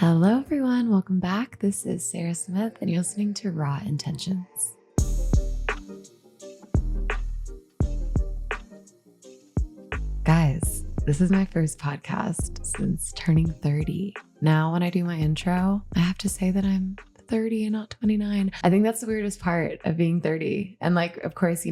Hello, everyone. Welcome back. This is Sarah Smith, and you're listening to Raw Intentions. Guys, this is my first podcast since turning 30. Now, when I do my intro, I have to say that I'm 30 and not 29. I think that's the weirdest part of being 30. And of course,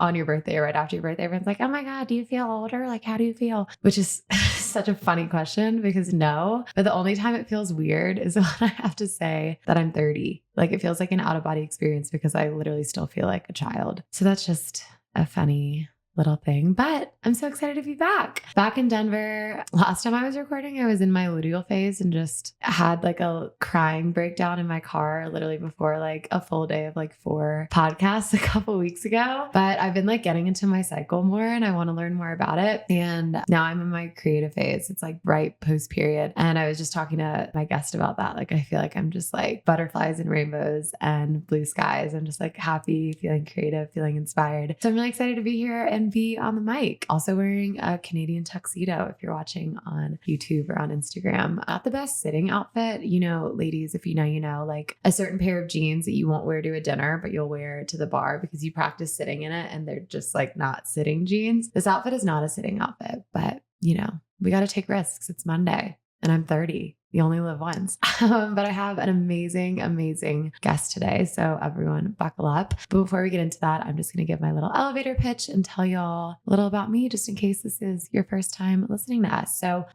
on your birthday or right after your birthday, everyone's like, oh my God, do you feel older? How do you feel? Which is such a funny question because no, but the only time it feels weird is when I have to say that I'm 30. It feels like an out of body experience because I literally still feel like a child. So that's just a funny little thing, but I'm so excited to be back in Denver. Last time I was recording, I was in my luteal phase and just had a crying breakdown in my car literally before a full day of 4 podcasts a couple weeks ago. But I've been getting into my cycle more and I want to learn more about it. And now I'm in my creative phase. It's right post period. And I was just talking to my guest about that. I feel like I'm just butterflies and rainbows and blue skies. I'm just happy, feeling creative, feeling inspired. So I'm really excited to be here and be on the mic. Also wearing a Canadian tuxedo if you're watching on YouTube or on Instagram. Not the best sitting outfit. Ladies, if you know, a certain pair of jeans that you won't wear to a dinner, but you'll wear to the bar because you practice sitting in it and they're just not sitting jeans. This outfit is not a sitting outfit, but we got to take risks. It's Monday and I'm 30. You only live once. But I have an amazing guest today. So everyone buckle up. But before we get into that, I'm just going to give my little elevator pitch and tell y'all a little about me, just in case this is your first time listening to us. So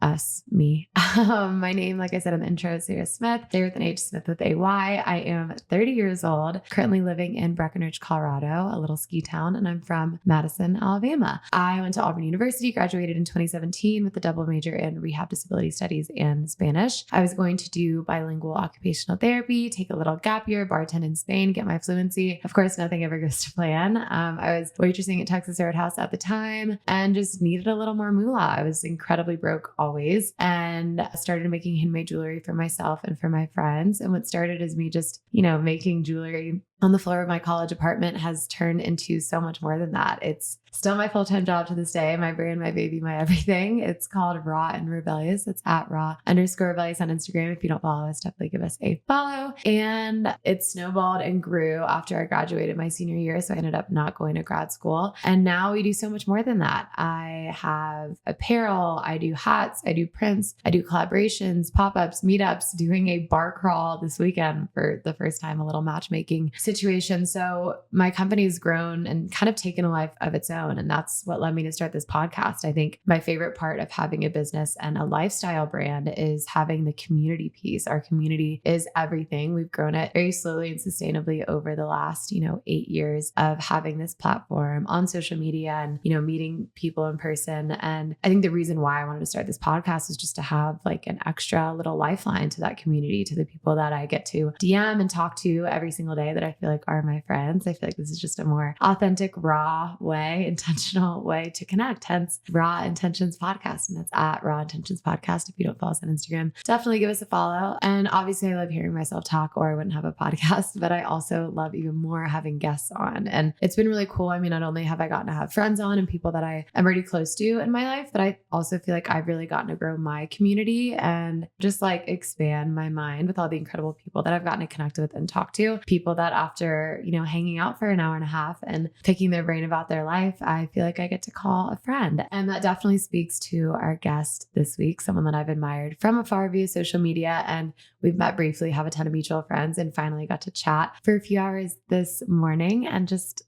me. My name, like I said in the intro, is Sarah Smith, Sarah with an H, Smith with a Y. I am 30 years old, currently living in Breckenridge, Colorado, a little ski town, and I'm from Madison, Alabama. I went to Auburn University, graduated in 2017 with a double major in rehab disability studies and Spanish. I was going to do bilingual occupational therapy, take a little gap year, bartend in Spain, get my fluency. Of course, nothing ever goes to plan. I was waitressing at Texas Roadhouse at the time and just needed a little more moolah. I was incredibly broke always and started making handmade jewelry for myself and for my friends. And what started as me just, making jewelry on the floor of my college apartment has turned into so much more than that. It's still my full-time job to this day, my brand, my baby, my everything. It's called Raw and Rebellious. It's at raw_rebellious on Instagram. If you don't follow us, definitely give us a follow. And it snowballed and grew after I graduated my senior year. So I ended up not going to grad school. And now we do so much more than that. I have apparel, I do hats, I do prints, I do collaborations, pop-ups, meetups, doing a bar crawl this weekend for the first time, a little matchmaking situation. So my company's grown and kind of taken a life of its own. And that's what led me to start this podcast. I think my favorite part of having a business and a lifestyle brand is having the community piece. Our community is everything. We've grown it very slowly and sustainably over the last, 8 years of having this platform on social media and, meeting people in person. And I think the reason why I wanted to start this podcast is just to have an extra little lifeline to that community, to the people that I get to DM and talk to every single day that I feel like are my friends. I feel like this is just a more authentic, raw way, intentional way to connect. Hence Raw Intentions Podcast. And that's at Raw Intentions Podcast. If you don't follow us on Instagram, definitely give us a follow. And obviously I love hearing myself talk or I wouldn't have a podcast, but I also love even more having guests on. And it's been really cool. I mean, not only have I gotten to have friends on and people that I am already close to in my life, but I also feel like I've really gotten to grow my community and just expand my mind with all the incredible people that I've gotten to connect with and talk to. People that after, hanging out for an hour and a half and picking their brain about their life, I feel like I get to call a friend. And that definitely speaks to our guest this week, someone that I've admired from afar via social media. And we've met briefly, have a ton of mutual friends, and finally got to chat for a few hours this morning. And just,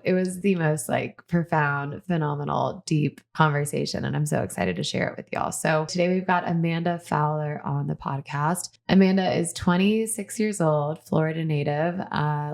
it was the most profound, phenomenal, deep conversation. And I'm so excited to share it with y'all. So today we've got Amanda Fowler on the podcast. Amanda is 26 years old, Florida native,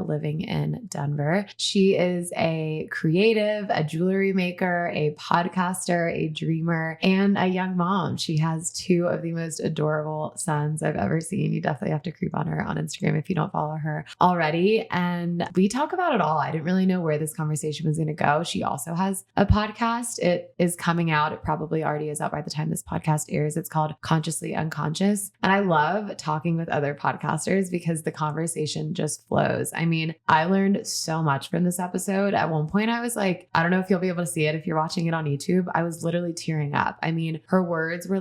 living in Denver. She is a creative, a jewelry maker, a podcaster, a dreamer, and a young mom. She has 2 of the most adorable sons I've ever seen. You definitely have to creep on her on Instagram if you don't follow her already. And we talk about it all. I didn't really know where this conversation was going to go. She also has a podcast. It is coming out. It probably already is out by the time this podcast airs. It's called Consciously Unconscious. And I love talking with other podcasters because the conversation just flows. I mean, I learned so much from this episode. At one point, I was I don't know if you'll be able to see it if you're watching it on YouTube. I was literally tearing up. I mean, her words were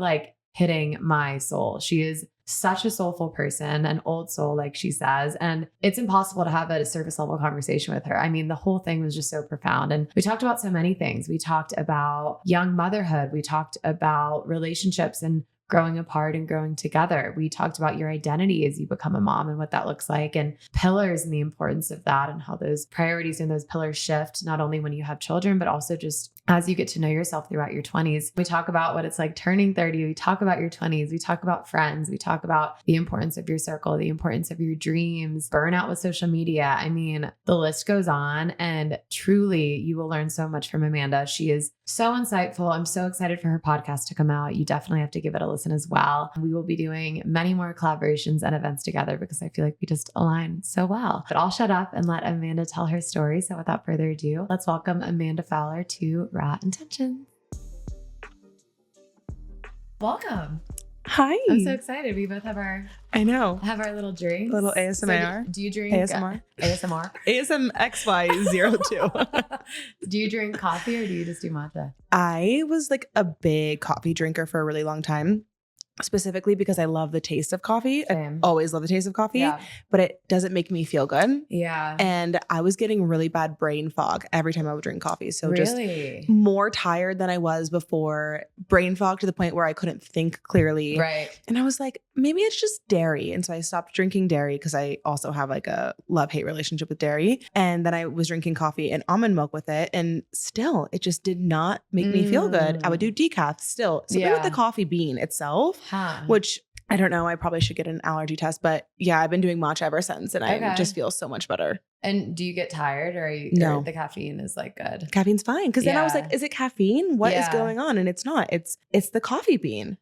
hitting my soul. She is such a soulful person, an old soul, like she says. And it's impossible to have a surface level conversation with her. I mean, the whole thing was just so profound. And we talked about so many things. We talked about young motherhood. We talked about relationships and growing apart and growing together. We talked about your identity as you become a mom and what that looks like, and pillars and the importance of that, and how those priorities and those pillars shift, not only when you have children, but also just as you get to know yourself throughout your 20s. We talk about what it's like turning 30. We talk about your 20s. We talk about friends. We talk about the importance of your circle, the importance of your dreams, burnout with social media. I mean, the list goes on, and truly you will learn so much from Amanda. She is so insightful. I'm so excited for her podcast to come out. You definitely have to give it a listen as well. We will be doing many more collaborations and events together because I feel like we just align so well. But I'll shut up and let Amanda tell her story. So without further ado, let's welcome Amanda Fowler to Raw Intentions. Welcome. Hi. I'm so excited. We both have our little drinks. Little ASMR. So do you drink ASMR? ASMR? ASMXY02. Do you drink coffee or do you just do matcha? I was like a big coffee drinker for a really long time. Specifically because I love the taste of coffee. Same. I always love the taste of coffee, Yeah. but it doesn't make me feel good. Yeah. And I was getting really bad brain fog every time I would drink coffee. So Really? just more tired than I was before, brain fog to the point where I couldn't think clearly. Right. And I was like, maybe it's just dairy. And so I stopped drinking dairy because I also have like a love-hate relationship with dairy. And then I was drinking coffee and almond milk with it. And still, it just did not make me feel good. I would do decaf still. Something with the coffee bean itself. Which I don't know. I probably should get an allergy test, but yeah, I've been doing matcha ever since, and I just feel so much better. And do you get tired, or No? Or the caffeine is like good? Caffeine's fine, because then I was like, "Is it caffeine? What is going on?" And it's not. It's the coffee bean,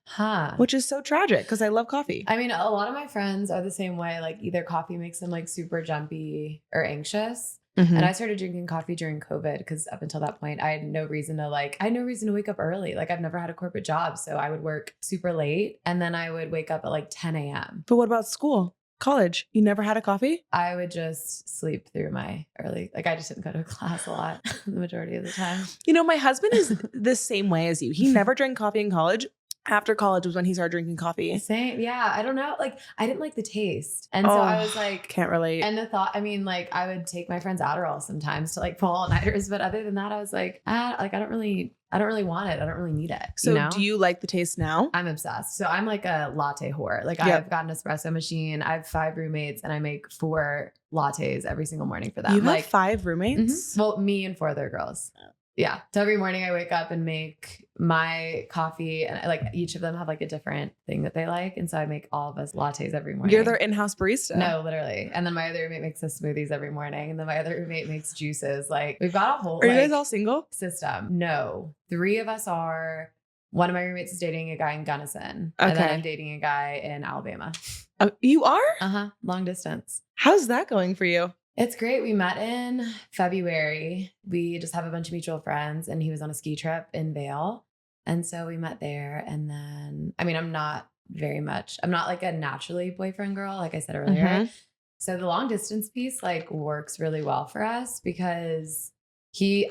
which is so tragic because I love coffee. I mean, a lot of my friends are the same way. Like either coffee makes them like super jumpy or anxious. Mm-hmm. And I started drinking coffee during COVID because up until that point, I had no reason to wake up early. Like I've never had a corporate job. So I would work super late and then I would wake up at like 10 a.m. But what about school? College? You never had a coffee? I would just sleep through my early, like I just didn't go to class a lot the majority of the time. You know, my husband is the same way as you. He never drank coffee in college. After college was when he started drinking coffee. Same. Yeah. I don't know. Like I didn't like the taste. And so I was like, can't relate. And the thought, I mean, like I would take my friends Adderall sometimes to like pull all-nighters. But other than that, I was like, I don't really want it. I don't really need it. So do you like the taste now? I'm obsessed. So I'm like a latte whore. Like I've got an espresso machine. I have 5 roommates and I make 4 lattes every single morning for them. You have 5 roommates? Mm-hmm. Well, me and 4 other girls. Yeah. So every morning I wake up and make my coffee, and like each of them have like a different thing that they like. And so I make all of us lattes every morning. You're their in-house barista. No, literally. And then my other roommate makes us smoothies every morning. And then my other roommate makes juices. Like we've got a whole Are you guys all single? system. No, 3 of us are. One of my roommates is dating a guy in Gunnison. Okay. And then I'm dating a guy in Alabama. Oh, you are? Long distance. How's that going for you? It's great. We met in February. We just have a bunch of mutual friends and he was on a ski trip in Vail. And so we met there. And then, I mean, I'm not like a naturally boyfriend girl, like I said earlier. Mm-hmm. So the long distance piece like works really well for us because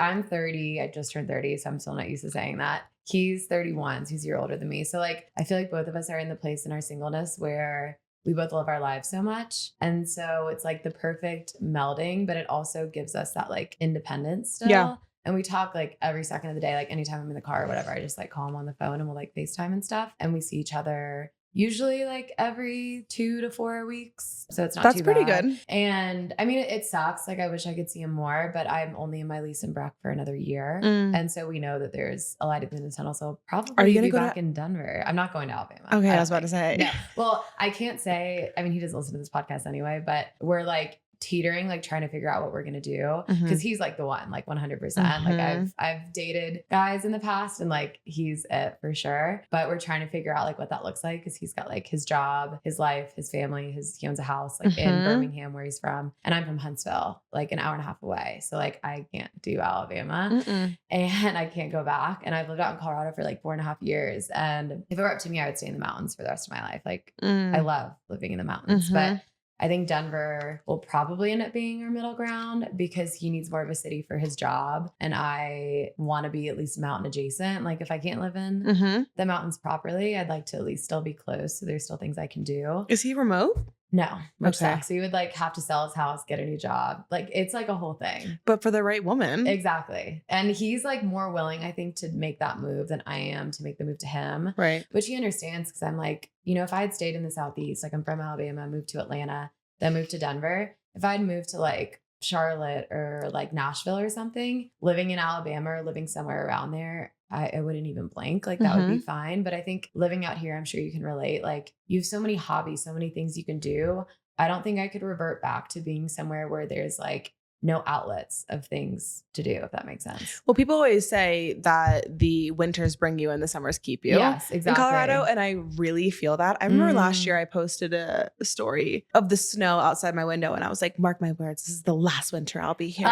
I'm 30. I just turned 30. So I'm still not used to saying that. He's 31. So he's a year older than me. So like, I feel like both of us are in the place in our singleness where we both love our lives so much. And so it's like the perfect melding, but it also gives us that like independence still. Yeah. And we talk like every second of the day, like anytime I'm in the car or whatever, I just like call him on the phone and we'll like FaceTime and stuff. And we see each other usually like every 2 to 4 weeks. So it's not That's too pretty bad. good. And I mean, it sucks. Like I wish I could see him more, but I'm only in my lease in Breck for another year. And so we know that there's a light at the end of the tunnel. So I'll probably be back in Denver. I'm not going to Alabama. Okay. I was about to say. No. Well, I can't say, I mean, he doesn't listen to this podcast anyway, but we're like teetering, like trying to figure out what we're going to do. Cause he's like the one, like 100%. Like I've dated guys in the past and like, he's it for sure. But we're trying to figure out like what that looks like. Cause he's got like his job, his life, his family, he owns a house like in Birmingham where he's from. And I'm from Huntsville, like an hour and a half away. So like, I can't do Alabama and I can't go back. And I've lived out in Colorado for like 4.5 years. And if it were up to me, I would stay in the mountains for the rest of my life. Like I love living in the mountains, but I think Denver will probably end up being our middle ground because he needs more of a city for his job. And I want to be at least mountain adjacent. Like if I can't live in the mountains properly, I'd like to at least still be close. So there's still things I can do. Is he remote? No, which sucks. So he would like have to sell his house, get a new job. Like it's like a whole thing. But for the right woman. Exactly. And he's like more willing, I think, to make that move than I am to make the move to him. Right. Which he understands because I'm like, you know, if I had stayed in the Southeast, like I'm from Alabama, moved to Atlanta, then moved to Denver. If I'd moved to like Charlotte or like Nashville or something, living in Alabama or living somewhere around there, I wouldn't even blink. Like that would be fine. But I think living out here, I'm sure you can relate. Like you have so many hobbies, so many things you can do. I don't think I could revert back to being somewhere where there's like no outlets of things to do, if that makes sense. Well, people always say that the winters bring you and the summers keep you. Yes, exactly. In Colorado. And I really feel that. I remember last year I posted a story of the snow outside my window and I was like, mark my words, this is the last winter I'll be here.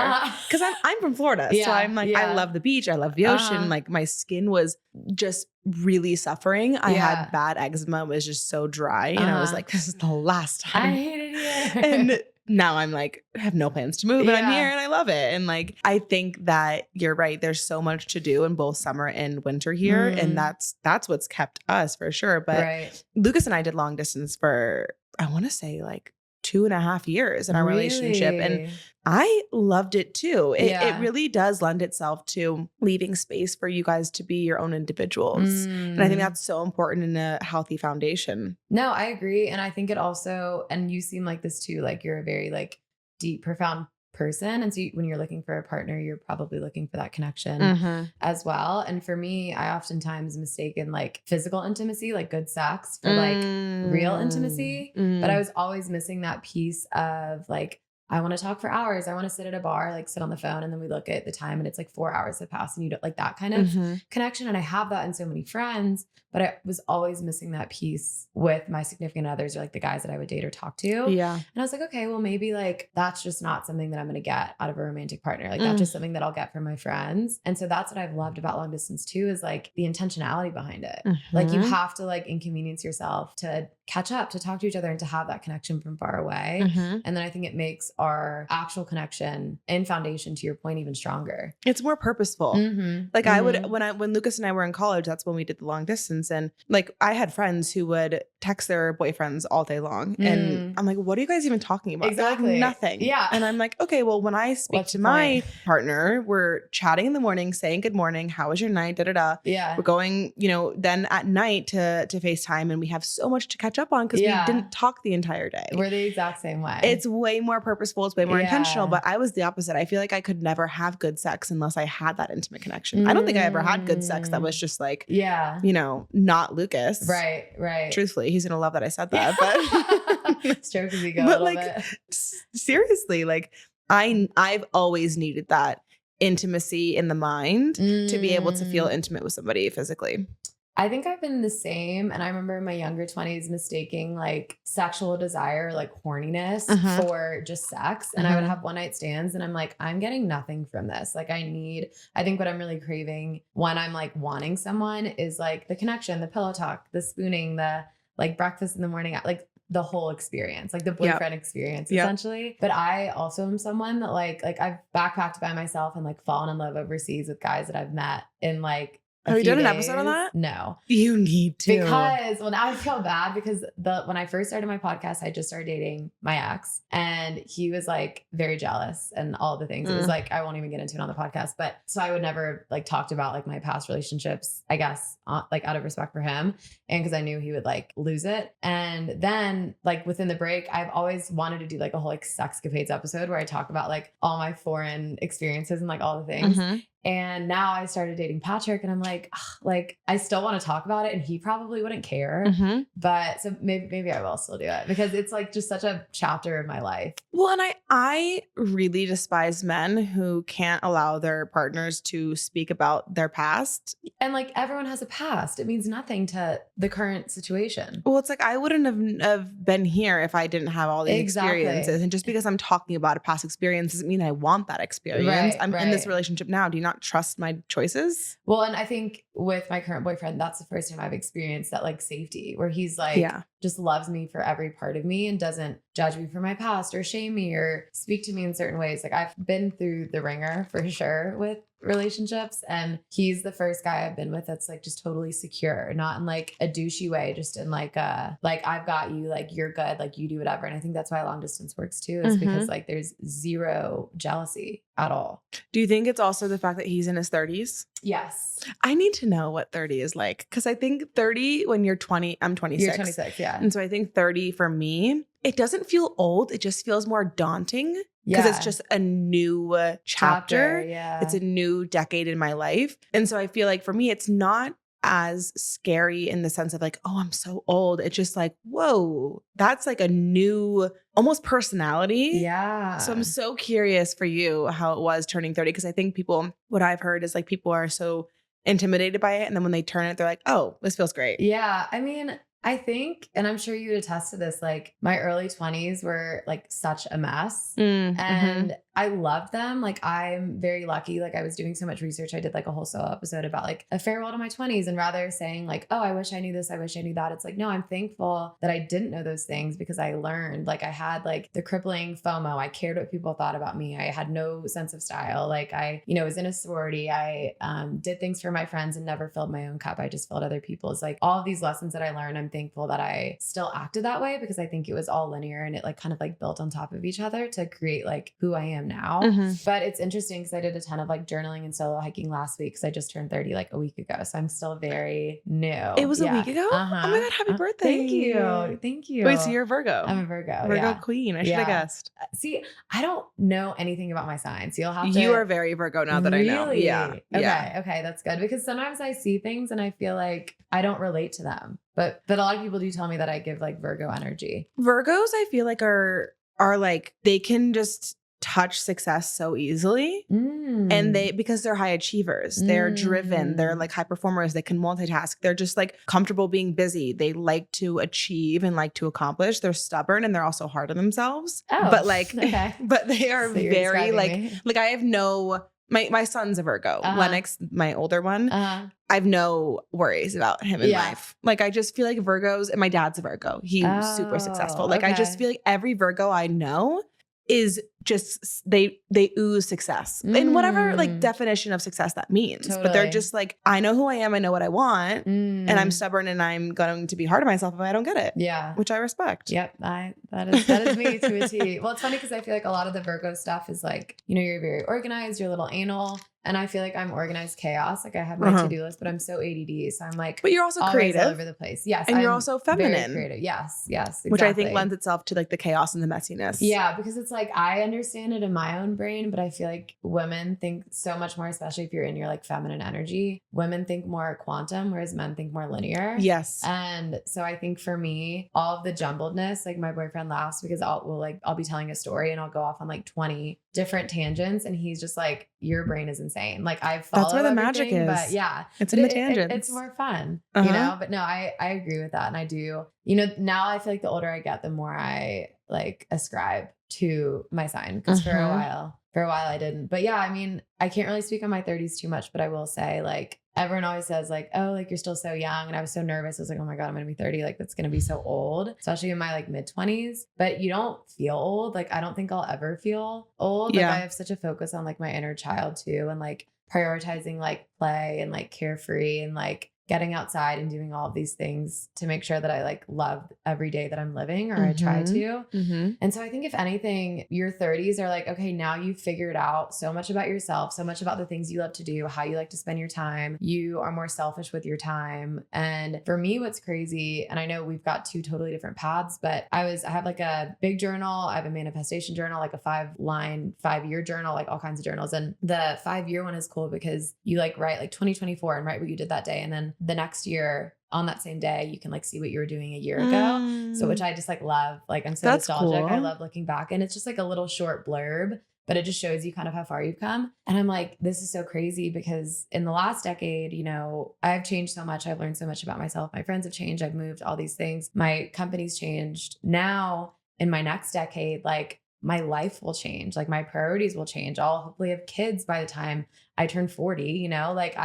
Because I'm from Florida. So I'm like, I love the beach. I love the ocean. Like my skin was just really suffering. I had bad eczema. It was just so dry. And I was like, this is the last time. I hated it. And now I'm like, I have no plans to move and I'm here and I love it. And like, I think that you're right. There's so much to do in both summer and winter here. And that's what's kept us for sure. But Lucas and I did long distance for, I want to say like 2.5 years in our relationship. And I loved it too. It really does lend itself to leaving space for you guys to be your own individuals. And I think that's so important in a healthy foundation. No, I agree. And I think it also, and you seem like this too, like you're a very like deep, profound person. And so when you're looking for a partner, you're probably looking for that connection as well. And for me, I oftentimes mistaken like physical intimacy, like good sex for like real intimacy. But I was always missing that piece of like, I want to talk for hours. I want to sit at a bar, like sit on the phone. And then we look at the time and it's like 4 hours have passed and you don't like that kind of connection. And I have that in so many friends, but I was always missing that piece with my significant others or like the guys that I would date or talk to. Yeah. And I was like, okay, well maybe like that's just not something that I'm going to get out of a romantic partner. Like that's just something that I'll get from my friends. And so that's what I've loved about long distance too, is like the intentionality behind it. Like you have to like inconvenience yourself to catch up, to talk to each other and to have that connection from far away. And then I think it makes our actual connection and foundation, to your point, even stronger. It's more purposeful. Like I would, when Lucas and I were in college, that's when we did the long distance. And like, I had friends who would text their boyfriends all day long. And I'm like, what are you guys even talking about? Exactly. Like, nothing. Yeah. And I'm like, okay, well, when I speak to my partner, we're chatting in the morning, saying good morning. How was your night? Da, da, da. Yeah. We're going, you know, then at night to FaceTime, and we have so much to catch up on because we didn't talk the entire day. We're the exact same way. It's way more purposeful. It's way more intentional, but I was the opposite. I feel like I could never have good sex unless I had that intimate connection. I don't think I ever had good sex that was just like, you know, not Lucas. Right. Truthfully, he's going to love that I said that, but stroke his ego a little bit. Seriously, like I've always needed that intimacy in the mind to be able to feel intimate with somebody physically. I think I've been the same. And I remember in my younger 20s mistaking like sexual desire, like horniness for just sex. And I would have one night stands and I'm like, I'm getting nothing from this. Like I think what I'm really craving when I'm like wanting someone is like the connection, the pillow talk, the spooning, the like breakfast in the morning, like the whole experience, like the boyfriend experience essentially. But I also am someone that like I've backpacked by myself and like fallen in love overseas with guys that I've met in like, have you done an episode on that? No. You need to. Because, well, now I feel bad because when I first started my podcast, I just started dating my ex and he was like very jealous and all the things. It was like, I won't even get into it on the podcast, but so I would never like talked about like my past relationships, I guess, like out of respect for him. And because I knew he would like lose it. And then like within the break, I've always wanted to do like a whole like sexcapades episode where I talk about like all my foreign experiences and like all the things. And now I started dating Patrick and I'm like I still want to talk about it and he probably wouldn't care. But so maybe I will still do it because it's like just such a chapter of my life. Well, and I really despise men who can't allow their partners to speak about their past. And like everyone has a past. It means nothing to the current situation. Well, it's like I wouldn't have been here if I didn't have all these experiences. And just because I'm talking about a past experience doesn't mean I want that experience. I'm in this relationship now. Do you not not trust my choices? Well, and I think with my current boyfriend, that's the first time I've experienced that like safety where he's like, Yeah. just loves me for every part of me and doesn't judge me for my past or shame me or speak to me in certain ways. Like I've been through the ringer for sure with relationships, and he's the first guy I've been with that's like just totally secure, not in like a douchey way, just in like like I've got you, like you're good, like you do whatever. And I think that's why long distance works too, is because like there's zero jealousy at all. Do you think it's also the fact that he's in his 30s? Yes. I need to know what 30 is like, because I think 30 when you're 20, I'm 26. You're 26, yeah. And so I think 30 for me, it doesn't feel old. It just feels more daunting because it's just a new chapter. Yeah. It's a new decade in my life. And so I feel like for me, it's not as scary in the sense of like, oh, I'm so old. It's just like, whoa, that's like a new almost personality. Yeah. So I'm so curious for you how it was turning 30, because I think people, what I've heard is like people are so intimidated by it. And then when they turn it, they're like, oh, this feels great. Yeah. I mean, I think, and I'm sure you would attest to this, like my early 20s were like such a mess and I loved them. Like I'm very lucky. Like I was doing so much research. I did like a whole solo episode about like a farewell to my 20s, and rather saying like, oh, I wish I knew this, I wish I knew that. It's like, no, I'm thankful that I didn't know those things because I learned. Like I had like the crippling FOMO. I cared what people thought about me. I had no sense of style. Like I, was in a sorority. I did things for my friends and never filled my own cup. I just filled other people's. Like all of these lessons that I learned, I'm thankful that I still acted that way, because I think it was all linear and it like kind of like built on top of each other to create like who I am now. But it's interesting because I did a ton of like journaling and solo hiking last week because I just turned 30 like a week ago. So I'm still very new. It was a week ago? Oh my God, happy birthday. Thank you. Thank you. Wait, so you're a Virgo? I'm a Virgo. Virgo queen. I should have guessed. See, I don't know anything about my signs. You'll have to. You are very Virgo now that I know. Yeah. Okay. That's good, because sometimes I see things and I feel like I don't relate to them. But a lot of people do tell me that I give like Virgo energy. Virgos, I feel like are like, they can just touch success so easily. And because they're high achievers, they're driven, they're like high performers, they can multitask. They're just like comfortable being busy. They like to achieve and like to accomplish. They're stubborn and they're also hard on themselves. But like, but they are so very like I have no, my son's a Virgo, Lennox, my older one. I have no worries about him in life. Like, I just feel like Virgos, and my dad's a Virgo. He's super successful. Like, I just feel like every Virgo I know is just, they ooze success in whatever like definition of success that means. Totally. But they're just like, I know who I am. I know what I want. And I'm stubborn and I'm going to be hard on myself if I don't get it. Yeah. Which I respect. Yep. That is me to a T. Well, it's funny because I feel like a lot of the Virgo stuff is like, you're very organized, you're a little anal. And I feel like I'm organized chaos. Like I have my to-do list, but I'm so ADD. So I'm like, but you're also creative, all over the place. Yes. And you're also feminine. Very creative. Yes. Exactly. Which I think lends itself to like the chaos and the messiness. Yeah. Because it's like, I understand it in my own brain, but I feel like women think so much more, especially if you're in your like feminine energy. Women think more quantum, whereas men think more linear. Yes. And so I think for me, all of the jumbledness, like my boyfriend laughs because I'll be telling a story and I'll go off on like 20 different tangents. And he's just like, your brain is insane. Like I follow That's where the magic is. But yeah, it's in the tangents. It's more fun, but no, I agree with that. And I do, now I feel like the older I get, the more I like ascribe to my sign. Because for a while I didn't. But yeah, I mean, I can't really speak on my 30s too much, but I will say like, everyone always says like, oh, like you're still so young. And I was so nervous. I was like, oh my God, I'm going to be 30. Like that's going to be so old, especially in my like mid 20s, but you don't feel old. Like, I don't think I'll ever feel old. Like I have such a focus on like my inner child too. And like prioritizing like play and like carefree and like getting outside and doing all of these things to make sure that I like love every day that I'm living, or I try to. And so I think if anything, your 30s are like, okay, now you've figured out so much about yourself, so much about the things you love to do, how you like to spend your time. You are more selfish with your time. And for me, what's crazy, and I know we've got two totally different paths, but I have like a big journal. I have a manifestation journal, like a 5-line, 5-year journal, like all kinds of journals. And the 5-year one is cool because you like write like 2024 and write what you did that day. And then the next year on that same day, you can like see what you were doing a year ago. So, which I just like love, like I'm so That's nostalgic. cool. I love looking back, and it's just like a little short blurb, but it just shows you kind of how far you've come. And I'm like, this is so crazy because in the last decade, I've changed so much. I've learned so much about myself. My friends have changed. I've moved, all these things. My company's changed. Now in my next decade, like my life will change. Like my priorities will change. I'll hopefully have kids by the time I turned 40, you know, like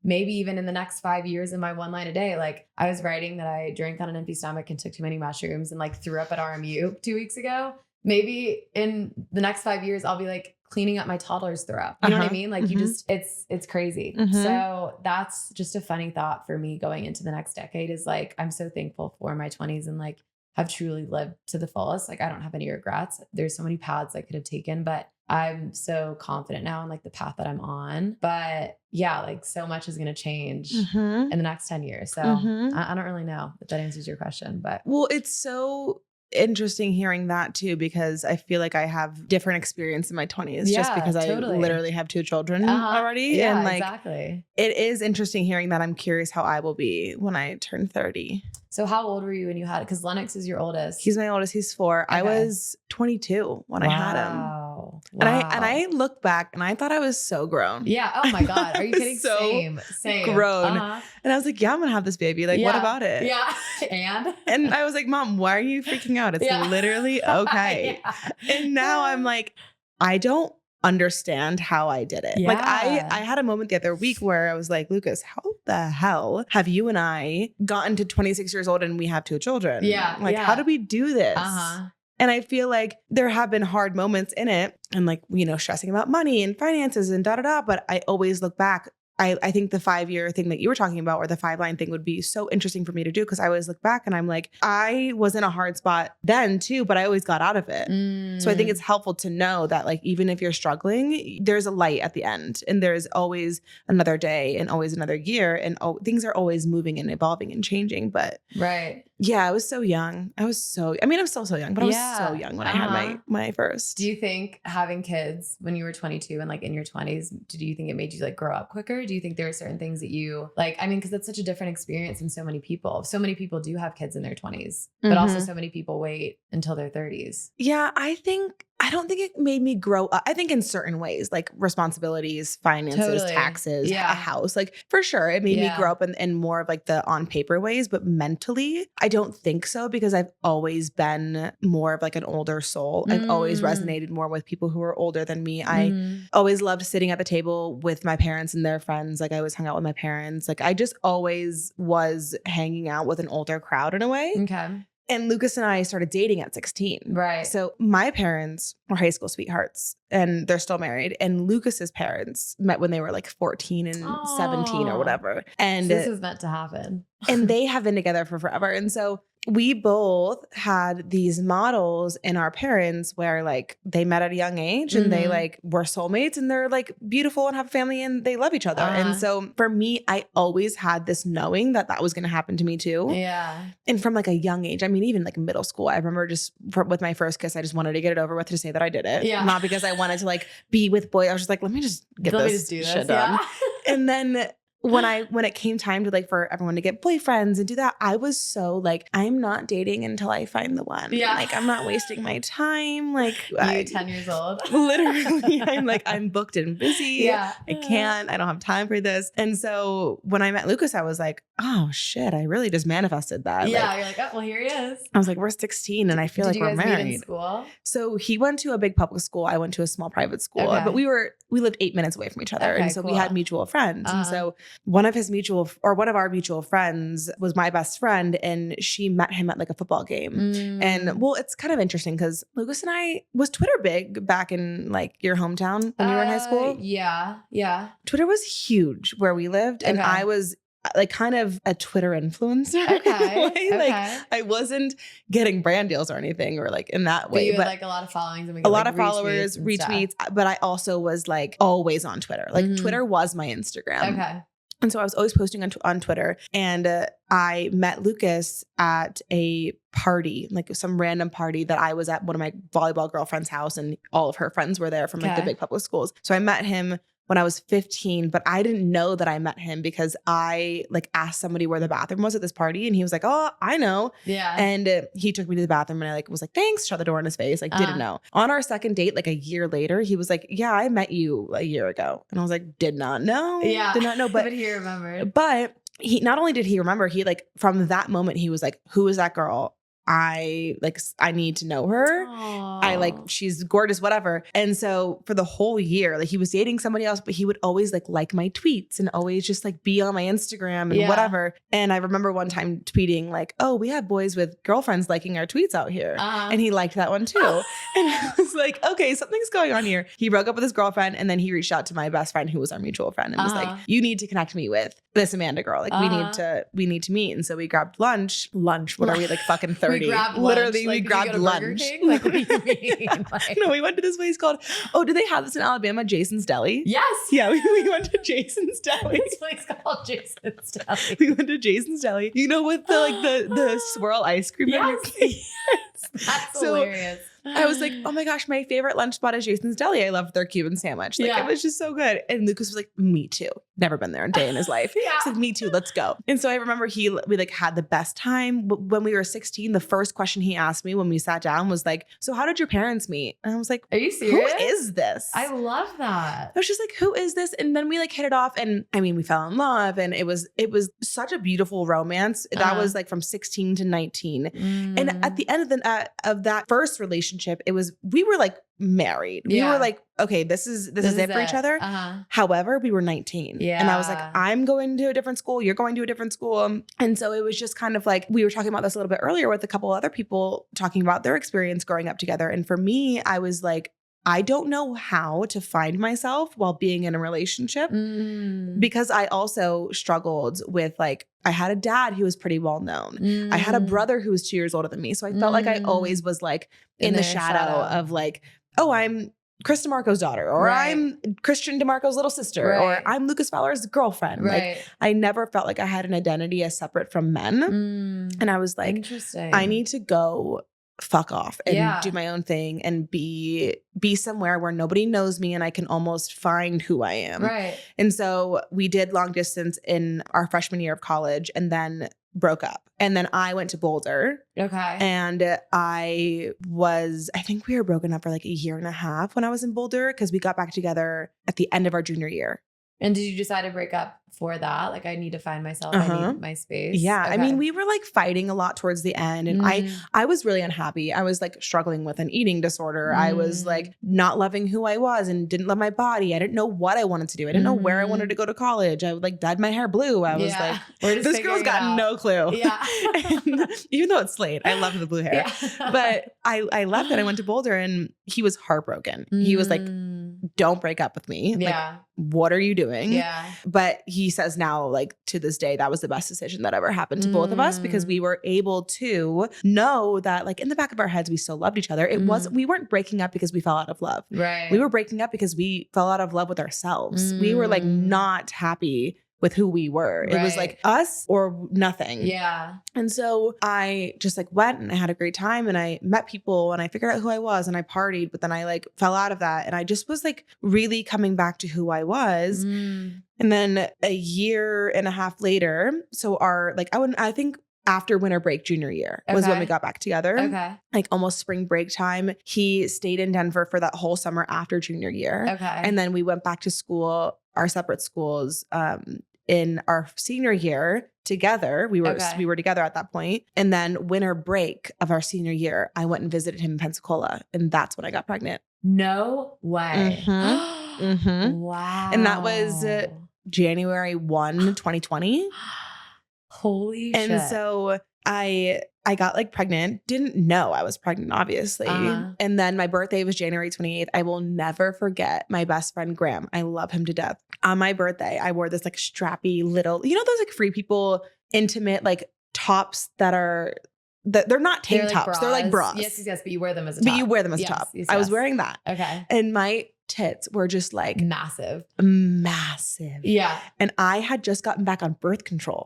maybe even in the next 5 years in my one line a day, like I was writing that I drank on an empty stomach and took too many mushrooms and like threw up at RMU 2 weeks ago. Maybe in the next 5 years, I'll be like cleaning up my toddler's throw up. You know what I mean? Like you just, it's crazy. So that's just a funny thought for me going into the next decade is like, I'm so thankful for my 20s and like have truly lived to the fullest. Like I don't have any regrets. There's so many paths I could have taken, but I'm so confident now in like the path that I'm on. But yeah, like so much is going to change in the next 10 years. So I don't really know if that answers your question, but. Well, it's so interesting hearing that too, because I feel like I have different experience in my 20s just because I literally have 2 children already. Yeah, and like, exactly. It is interesting hearing that. I'm curious how I will be when I turn 30. So how old were you when you had it? Because Lennox is your oldest. He's my oldest. He's 4. Okay. I was 22 when I had him. Wow. And I look back and I thought I was so grown. Yeah. Oh my God. Are you kidding? So Same. Grown. And I was like, yeah, I'm going to have this baby. Like, what about it? Yeah. And I was like, Mom, why are you freaking out? It's literally okay. And now I'm like, I don't understand how I did it. Yeah. Like I had a moment the other week where I was like, Lucas, how the hell have you and I gotten to 26 years old and we have 2 children? Yeah. Like, how do we do this? And I feel like there have been hard moments in it and like, you know, stressing about money and finances and but I always look back. I think the 5-year thing that you were talking about or the 5-line thing would be so interesting for me to do because I always look back and I'm like, I was in a hard spot then too, but I always got out of it. So I think it's helpful to know that like, even if you're struggling, there's a light at the end and there's always another day and always another year and things are always moving and evolving and changing. But yeah, I was so young. I'm still so young, but I was so young when I had my first. Do you think having kids when you were 22 and like in your 20s, do you think it made you like grow up quicker? Do you think there are certain things that you like, I mean, cause that's such a different experience in so many people. So many people do have kids in their 20s, but also so many people wait until their 30s. Yeah. I don't think it made me grow up. I think in certain ways, like responsibilities, finances, taxes, a house, like for sure it made me grow up in more of like the on paper ways, but mentally, I don't think so because I've always been more of like an older soul. I've always resonated more with people who are older than me. I always loved sitting at the table with my parents and their friends. Like I always hung out with my parents. Like I just always was hanging out with an older crowd in a way. Okay. And Lucas and I started dating at 16. Right. So my parents were high school sweethearts and they're still married. And Lucas's parents met when they were like 14 and 17 or whatever. And so this was meant to happen. And they have been together for forever. And so we both had these models in our parents where like they met at a young age and they like were soulmates and they're like beautiful and have a family and they love each other. And so for me, I always had this knowing that that was going to happen to me too. Yeah. And from like a young age, I mean, even like middle school, I remember just with my first kiss, I just wanted to get it over with to say that I did it. Yeah. Not because I wanted to like be with boys. I was just like, let me just get this shit done. And then when it came time to like for everyone to get boyfriends and do that, I was so like, I'm not dating until I find the one. Yeah. Like I'm not wasting my time. Like you 10 years old. Literally, I'm booked and busy. Yeah. I don't have time for this. And so when I met Lucas, I was like, oh shit, I really just manifested that. Yeah. Like, you're like, oh, well, here he is. I was like, we're 16 and I feel like we're married. Meet in school? So he went to a big public school. I went to a small private school, but we lived 8 minutes away from each other. Okay, and so we had mutual friends. And so one of our mutual friends was my best friend and she met him at like a football game. And well, it's kind of interesting because Lucas and I, was Twitter big back in like your hometown when you were in high school? Yeah. Yeah. Twitter was huge where we lived. And I was like kind of a Twitter influencer. Okay. Like I wasn't getting brand deals or anything or like in that way. But you had like a lot of followings and a lot of followers, retweets. But I also was like always on Twitter. Like Twitter was my Instagram. Okay. And so I was always posting on Twitter and I met Lucas at a party, like some random party that I was at one of my volleyball girlfriend's house and all of her friends were there from like the big public schools. So I met him when I was 15, but I didn't know that I met him because I like asked somebody where the bathroom was at this party and he was like, oh, I know. Yeah. And he took me to the bathroom and I like was like, thanks, shut the door in his face. Like didn't know. On our second date, like a year later, he was like, yeah, I met you a year ago. And I was like, did not know. Yeah. Did not know. But he remembered. But he not only did he remember, he like from that moment, he was like, who is that girl? I need to know her. Aww. She's gorgeous, whatever. And so for the whole year, like he was dating somebody else, but he would always like my tweets and always just like be on my Instagram and whatever. And I remember one time tweeting like, oh, we have boys with girlfriends liking our tweets out here. And he liked that one too. And I was like, okay, something's going on here. He broke up with his girlfriend and then he reached out to my best friend who was our mutual friend and was like, you need to connect me with this Amanda girl. Like we need to meet. And so we grabbed lunch. What are we, like fucking 30? We grabbed Literally, lunch. we grabbed lunch. Like, what do you mean? Like, no, we went to this place called, do they have this in Alabama? Jason's Deli? Yes. Yeah, we went to Jason's Deli. This place called Jason's Deli. We went to Jason's Deli. You know, with the swirl ice cream. Yes. That's hilarious. I was like, oh my gosh, my favorite lunch spot is Jason's Deli. I loved their Cuban sandwich. Like, it was just so good. And Lucas was like, me too. Never been there a day in his life. He's like, me too. Let's go. And so I remember we like had the best time. When we were 16, the first question he asked me when we sat down was like, so how did your parents meet? And I was like, are you serious? Who is this? I love that. I was just like, who is this? And then we like hit it off. And I mean, we fell in love and it was such a beautiful romance. That was like from 16 to 19. And at the end of that first relationship, we were like married. We were like, okay, this is it for each other. However, we were 19. And I was like, I'm going to a different school. You're going to a different school. And so it was just kind of like, we were talking about this a little bit earlier with a couple other people talking about their experience growing up together. And for me, I was like, I don't know how to find myself while being in a relationship because I also struggled with like, I had a dad who was pretty well known. I had a brother who was 2 years older than me. So I felt like I always was like in the shadow of like, oh, I'm Chris DeMarco's daughter, or I'm Christian DeMarco's little sister, or I'm Lucas Fowler's girlfriend. Like I never felt like I had an identity as separate from men. And I was like, interesting. I need to go fuck off and do my own thing and be somewhere where nobody knows me and I can almost find who I am. Right. And so we did long distance in our freshman year of college and then broke up. And then I went to Boulder. Okay. And I think we were broken up for like a year and a half when I was in Boulder because we got back together at the end of our junior year. And did you decide to break up for that? Like, I need to find myself. I need my space. Yeah. Okay. I mean, we were like fighting a lot towards the end. And I was really unhappy. I was like struggling with an eating disorder. I was like not loving who I was and didn't love my body. I didn't know what I wanted to do. I didn't know where I wanted to go to college. I like dyed my hair blue. I was like, this girl's got no clue. Yeah. And even though it's Slade, I loved the blue hair. Yeah. But I left and I went to Boulder and he was heartbroken. He was like, don't break up with me. Yeah. Like, what are you doing? Yeah. But he says now, like to this day, that was the best decision that ever happened to both of us because we were able to know that like in the back of our heads, we still loved each other. We weren't breaking up because we fell out of love. Right. We were breaking up because we fell out of love with ourselves. We were like not happy with who we were. Right. It was like us or nothing. Yeah. And so I just like went and I had a great time and I met people and I figured out who I was and I partied, but then I like fell out of that. And I just was like really coming back to who I was. And then a year and a half later, so I think after winter break junior year was when we got back together. Okay. Like almost spring break time. He stayed in Denver for that whole summer after junior year. Okay. And then we went back to school, our separate schools, in our senior year together. We were together at that point. And then winter break of our senior year, I went and visited him in Pensacola. And that's when I got pregnant. No way. Wow. And that was January 1, 2020. Holy shit. And so I got like pregnant, didn't know I was pregnant, obviously. And then my birthday was January 28th. I will never forget my best friend, Graham. I love him to death. On my birthday, I wore this like strappy little, you know, those like free people intimate like tops they're not tank tops. Bras. They're like bras. Yes, but you wear them as a top. But you wear them as a top. Yes. I was wearing that. Okay. And my tits were just like massive. Yeah. And I had just gotten back on birth control.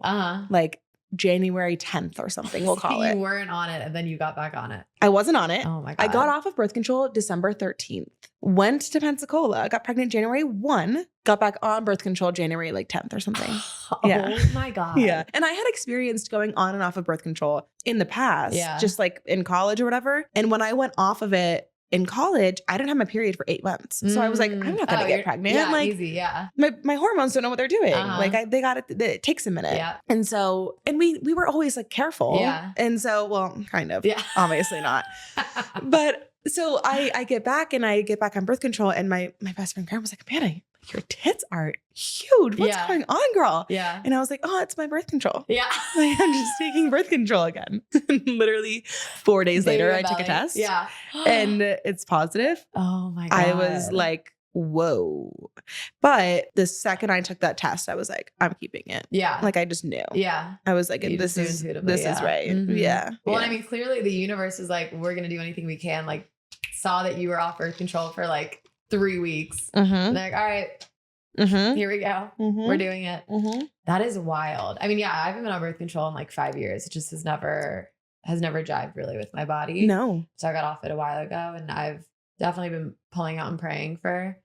Like January 10th or something, we'll call it. You weren't on it and then you got back on it. I wasn't on it. Oh my God. I got off of birth control December 13th. Went to Pensacola, got pregnant January 1, got back on birth control January like 10th or something. Oh my God. Yeah. And I had experienced going on and off of birth control in the past, just like in college or whatever. And when I went off of it, in college, I didn't have my period for 8 months. So I was like, I'm not going to get pregnant. Yeah, like easy. Yeah. my hormones don't know what they're doing. Uh-huh. Like they got it takes a minute. Yeah. And so, and we were always like careful. Yeah. And so, well, kind of, Yeah. obviously not. But so I get back on birth control, and my best friend Graham was like, man, your tits are huge. What's going on, girl? Yeah. And I was like, oh, it's my birth control. Yeah. Like, I'm just taking birth control again. Literally 4 days later, I took a test. Yeah. And it's positive. Oh my God. I was like, whoa. But the second I took that test, I was like, I'm keeping it. Yeah. Like I just knew. Yeah. I was like, this is right. Mm-hmm. Yeah. Well, yeah. I mean, clearly the universe is like, we're going to do anything we can. Like, saw that you were off birth control for like 3 weeks. Mm-hmm. And they're like, all right, here we go. Mm-hmm. We're doing it. Mm-hmm. That is wild. I mean, yeah, I haven't been on birth control in like 5 years. It just has never jived really with my body. No. So I got off it a while ago, and I've definitely been pulling out and praying for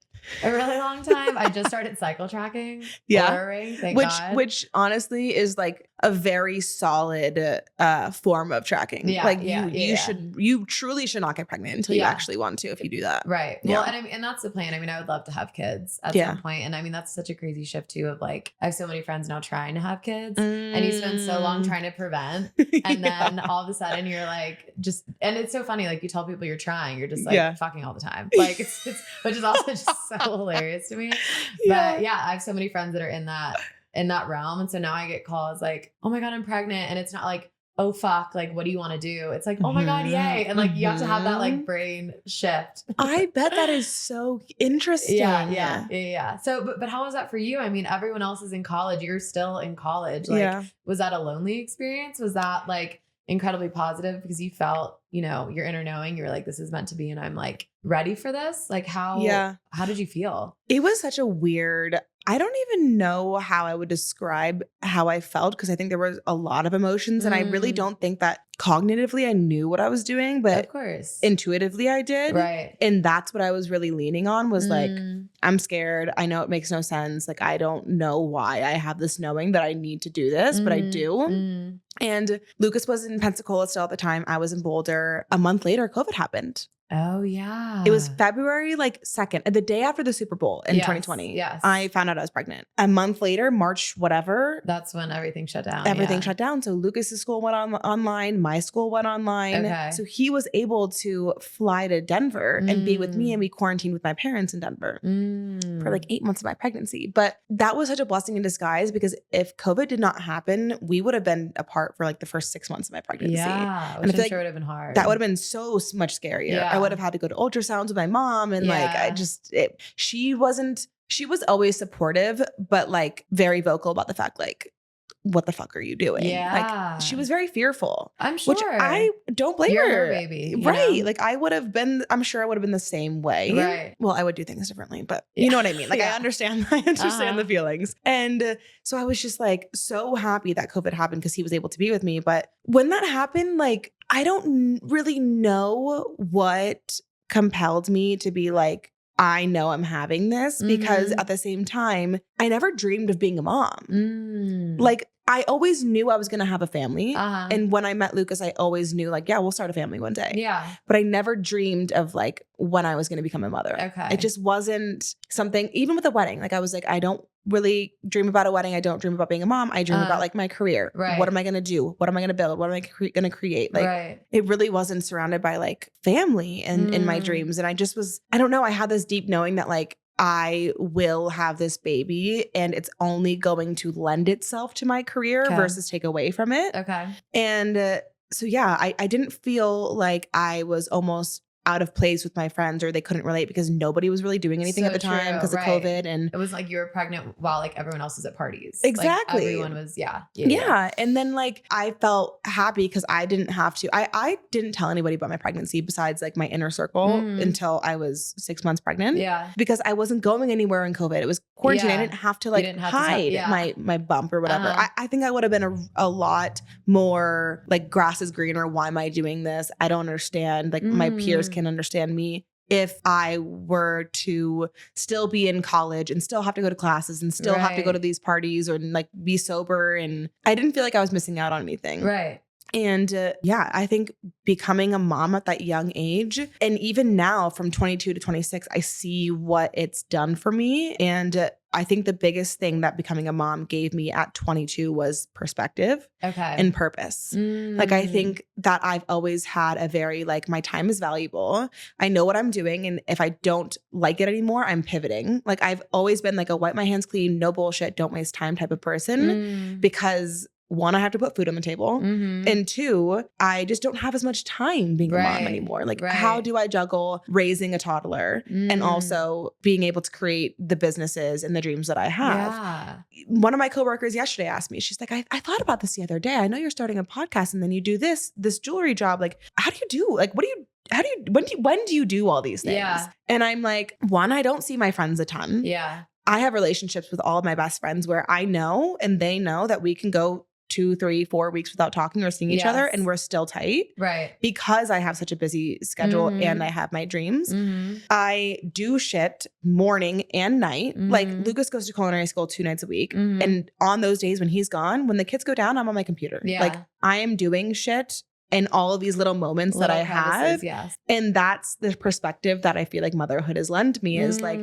a really long time. I just started cycle tracking. Yeah. Ordering, thank God. Which honestly is like a very solid form of tracking. Yeah, like yeah, you truly should not get pregnant until you actually want to, if you do that. Right. Yeah. Well, and I mean, and that's the plan. I mean, I would love to have kids at some point. And I mean, that's such a crazy shift too, of like, I have so many friends now trying to have kids, and you spend so long trying to prevent. And then all of a sudden you're like, and it's so funny. Like, you tell people you're trying, you're just like fucking all the time. Like it's which is also just so hilarious to me. But yeah, I have so many friends that are in that realm. And so now I get calls like, oh my God, I'm pregnant. And it's not like, oh fuck, like, what do you want to do? It's like, oh my God, yay. And like, you have to have that like brain shift. I bet that is so interesting. Yeah. So, but how was that for you? I mean, everyone else is in college. You're still in college. Like, was that a lonely experience? Was that like incredibly positive because you felt, your inner knowing, you were like, this is meant to be, and I'm like ready for this? Like, how did you feel? It was such a weird, I don't even know how I would describe how I felt, because I think there was a lot of emotions, and I really don't think that cognitively I knew what I was doing, but of course, intuitively I did. Right. And that's what I was really leaning on, was like, I'm scared. I know it makes no sense. Like, I don't know why I have this knowing that I need to do this, but I do. And Lucas was in Pensacola still at the time. I was in Boulder. A month later, COVID happened. Oh, yeah. It was February 2nd, the day after the Super Bowl in 2020. Yes. I found out I was pregnant. A month later, March, whatever. That's when everything shut down. Everything shut down. So Lucas's school went online. My school went online. Okay. So he was able to fly to Denver and be with me, and we quarantined with my parents in Denver for 8 months of my pregnancy. But that was such a blessing in disguise, because if COVID did not happen, we would have been apart for the first 6 months of my pregnancy. Yeah, which I'm sure would have been hard. That would have been so much scarier. Yeah. I would have had to go to ultrasounds with my mom, and she was always supportive, but very vocal about the fact, what the fuck are you doing? Yeah. She was very fearful. I'm sure. Which I don't blame her. Her baby. Right. I would have been, I'm sure I would have been the same way. Right. Well, I would do things differently, but you know what I mean? I understand the feelings. And so I was just so happy that COVID happened, because he was able to be with me. But when that happened, I don't really know what compelled me to be I know I'm having this, because at the same time, I never dreamed of being a mom. I always knew I was going to have a family. And when I met Lucas, I always knew we'll start a family one day. Yeah. But I never dreamed of when I was going to become a mother. Okay. It just wasn't something, even with a wedding. I was I don't really dream about a wedding. I don't dream about being a mom. I dream about my career. Right. What am I going to do? What am I going to build? What am I going to create? Right. It really wasn't surrounded by family and in my dreams. And I just was, I don't know. I had this deep knowing that I will have this baby, and it's only going to lend itself to my career versus take away from it. Okay. And so, I didn't feel like I was almost out of place with my friends, or they couldn't relate, because nobody was really doing anything at the time because of COVID. And it was you were pregnant while everyone else was at parties. Exactly. Everyone was, yeah. And then I felt happy because I didn't have to, I didn't tell anybody about my pregnancy besides my inner circle until I was 6 months pregnant. Yeah. Because I wasn't going anywhere in COVID. It was quarantine. I didn't have to hide my bump or whatever. I think I would have been a lot more grass is greener. Why am I doing this? I don't understand. My peers can understand me. If I were to still be in college and still have to go to classes and still have to go to these parties or be sober, and I didn't feel like I was missing out on anything. Right. And yeah, I think becoming a mom at that young age, and even now from 22 to 26, I see what it's done for me. And I think the biggest thing that becoming a mom gave me at 22 was perspective and purpose. Like, I think that I've always had a very like, my time is valuable. I know what I'm doing. And if I don't like it anymore, I'm pivoting. Like, I've always been like a wipe my hands clean, no bullshit, don't waste time type of person because one, I have to put food on the table. And two, I just don't have as much time being a mom anymore. Like, how do I juggle raising a toddler and also being able to create the businesses and the dreams that I have? Yeah. One of my coworkers yesterday asked me, she's like, I thought about this the other day. I know you're starting a podcast and then you do this jewelry job. Like, how do you do? Like, when do you do all these things? Yeah. And I'm like, one, I don't see my friends a ton. Yeah. I have relationships with all of my best friends where I know and they know that we can go 2, 3, 4 weeks without talking or seeing each other and we're still tight. Right. Because I have such a busy schedule and I have my dreams. I do shit morning and night. Like, Lucas goes to culinary school 2 nights a week. And on those days when he's gone, when the kids go down, I'm on my computer. Yeah. Like, I am doing shit and all of these little moments that I have. Yes. And that's the perspective that I feel like motherhood has lent me is like,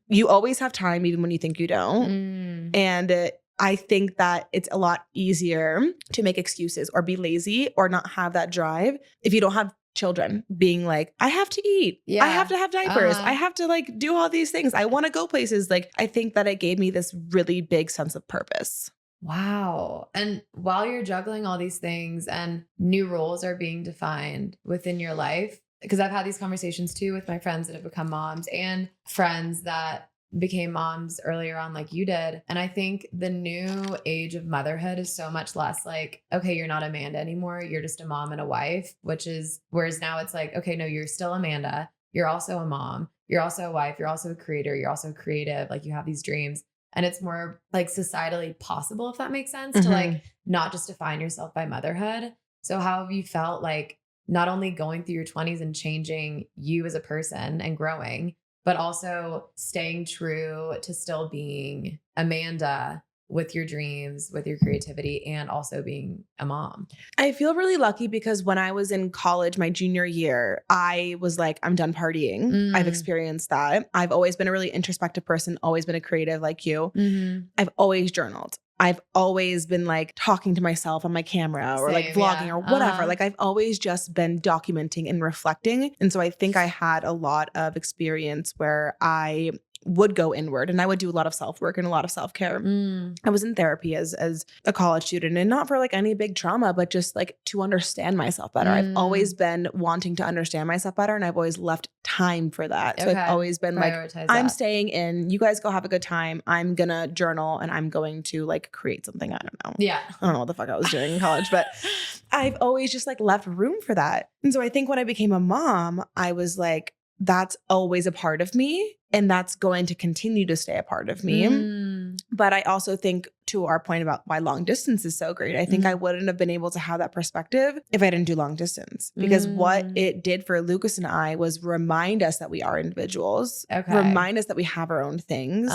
you always have time even when you think you don't. And I think that it's a lot easier to make excuses or be lazy or not have that drive if you don't have children being like, I have to eat. Yeah. I have to have diapers. I have to like do all these things. I want to go places. Like, I think that it gave me this really big sense of purpose. Wow. And while you're juggling all these things and new roles are being defined within your life, because I've had these conversations too with my friends that have become moms and friends that became moms earlier on like you did. And I think the new age of motherhood is so much less like, okay, you're not Amanda anymore. You're just a mom and a wife, whereas now it's like, okay, no, you're still Amanda. You're also a mom. You're also a wife. You're also a creator. You're also creative. Like, you have these dreams. And it's more like societally possible, if that makes sense, to like not just define yourself by motherhood. So how have you felt like not only going through your 20s and changing you as a person and growing, but also staying true to still being Amanda with your dreams, with your creativity, and also being a mom? I feel really lucky because when I was in college, my junior year, I was like, I'm done partying. I've experienced that. I've always been a really introspective person, always been a creative like you. I've always journaled. I've always been like talking to myself on my camera or like vlogging or whatever. Like, I've always just been documenting and reflecting. And so I think I had a lot of experience where I would go inward and I would do a lot of self-work and a lot of self-care. I was in therapy as a college student, and not for like any big trauma, but just like to understand myself better. I've always been wanting to understand myself better, and I've always left time for that. So I've always been like, I'm staying in, you guys go have a good time. I'm gonna journal and I'm going to like create something. I don't know. Yeah. I don't know what the fuck I was doing in college, but I've always just like left room for that. And so I think when I became a mom, I was like, that's always a part of me, and that's going to continue to stay a part of me. But I also think, to our point about why long distance is so great, I think I wouldn't have been able to have that perspective if I didn't do long distance, because what it did for Lucas and I was remind us that we are individuals, remind us that we have our own things.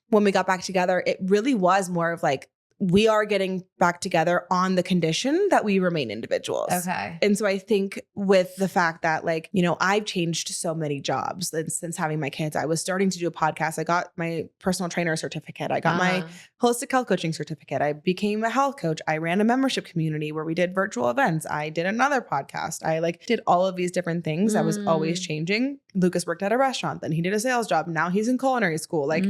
When we got back together, it really was more of like, we are getting back together on the condition that we remain individuals. Okay. And so I think with the fact that like, you know, I've changed so many jobs since having my kids. I was starting to do a podcast. I got my personal trainer certificate. I got my holistic health coaching certificate. I became a health coach. I ran a membership community where we did virtual events. I did another podcast. I like did all of these different things. I was always changing. Lucas worked at a restaurant. Then he did a sales job. Now he's in culinary school. Like,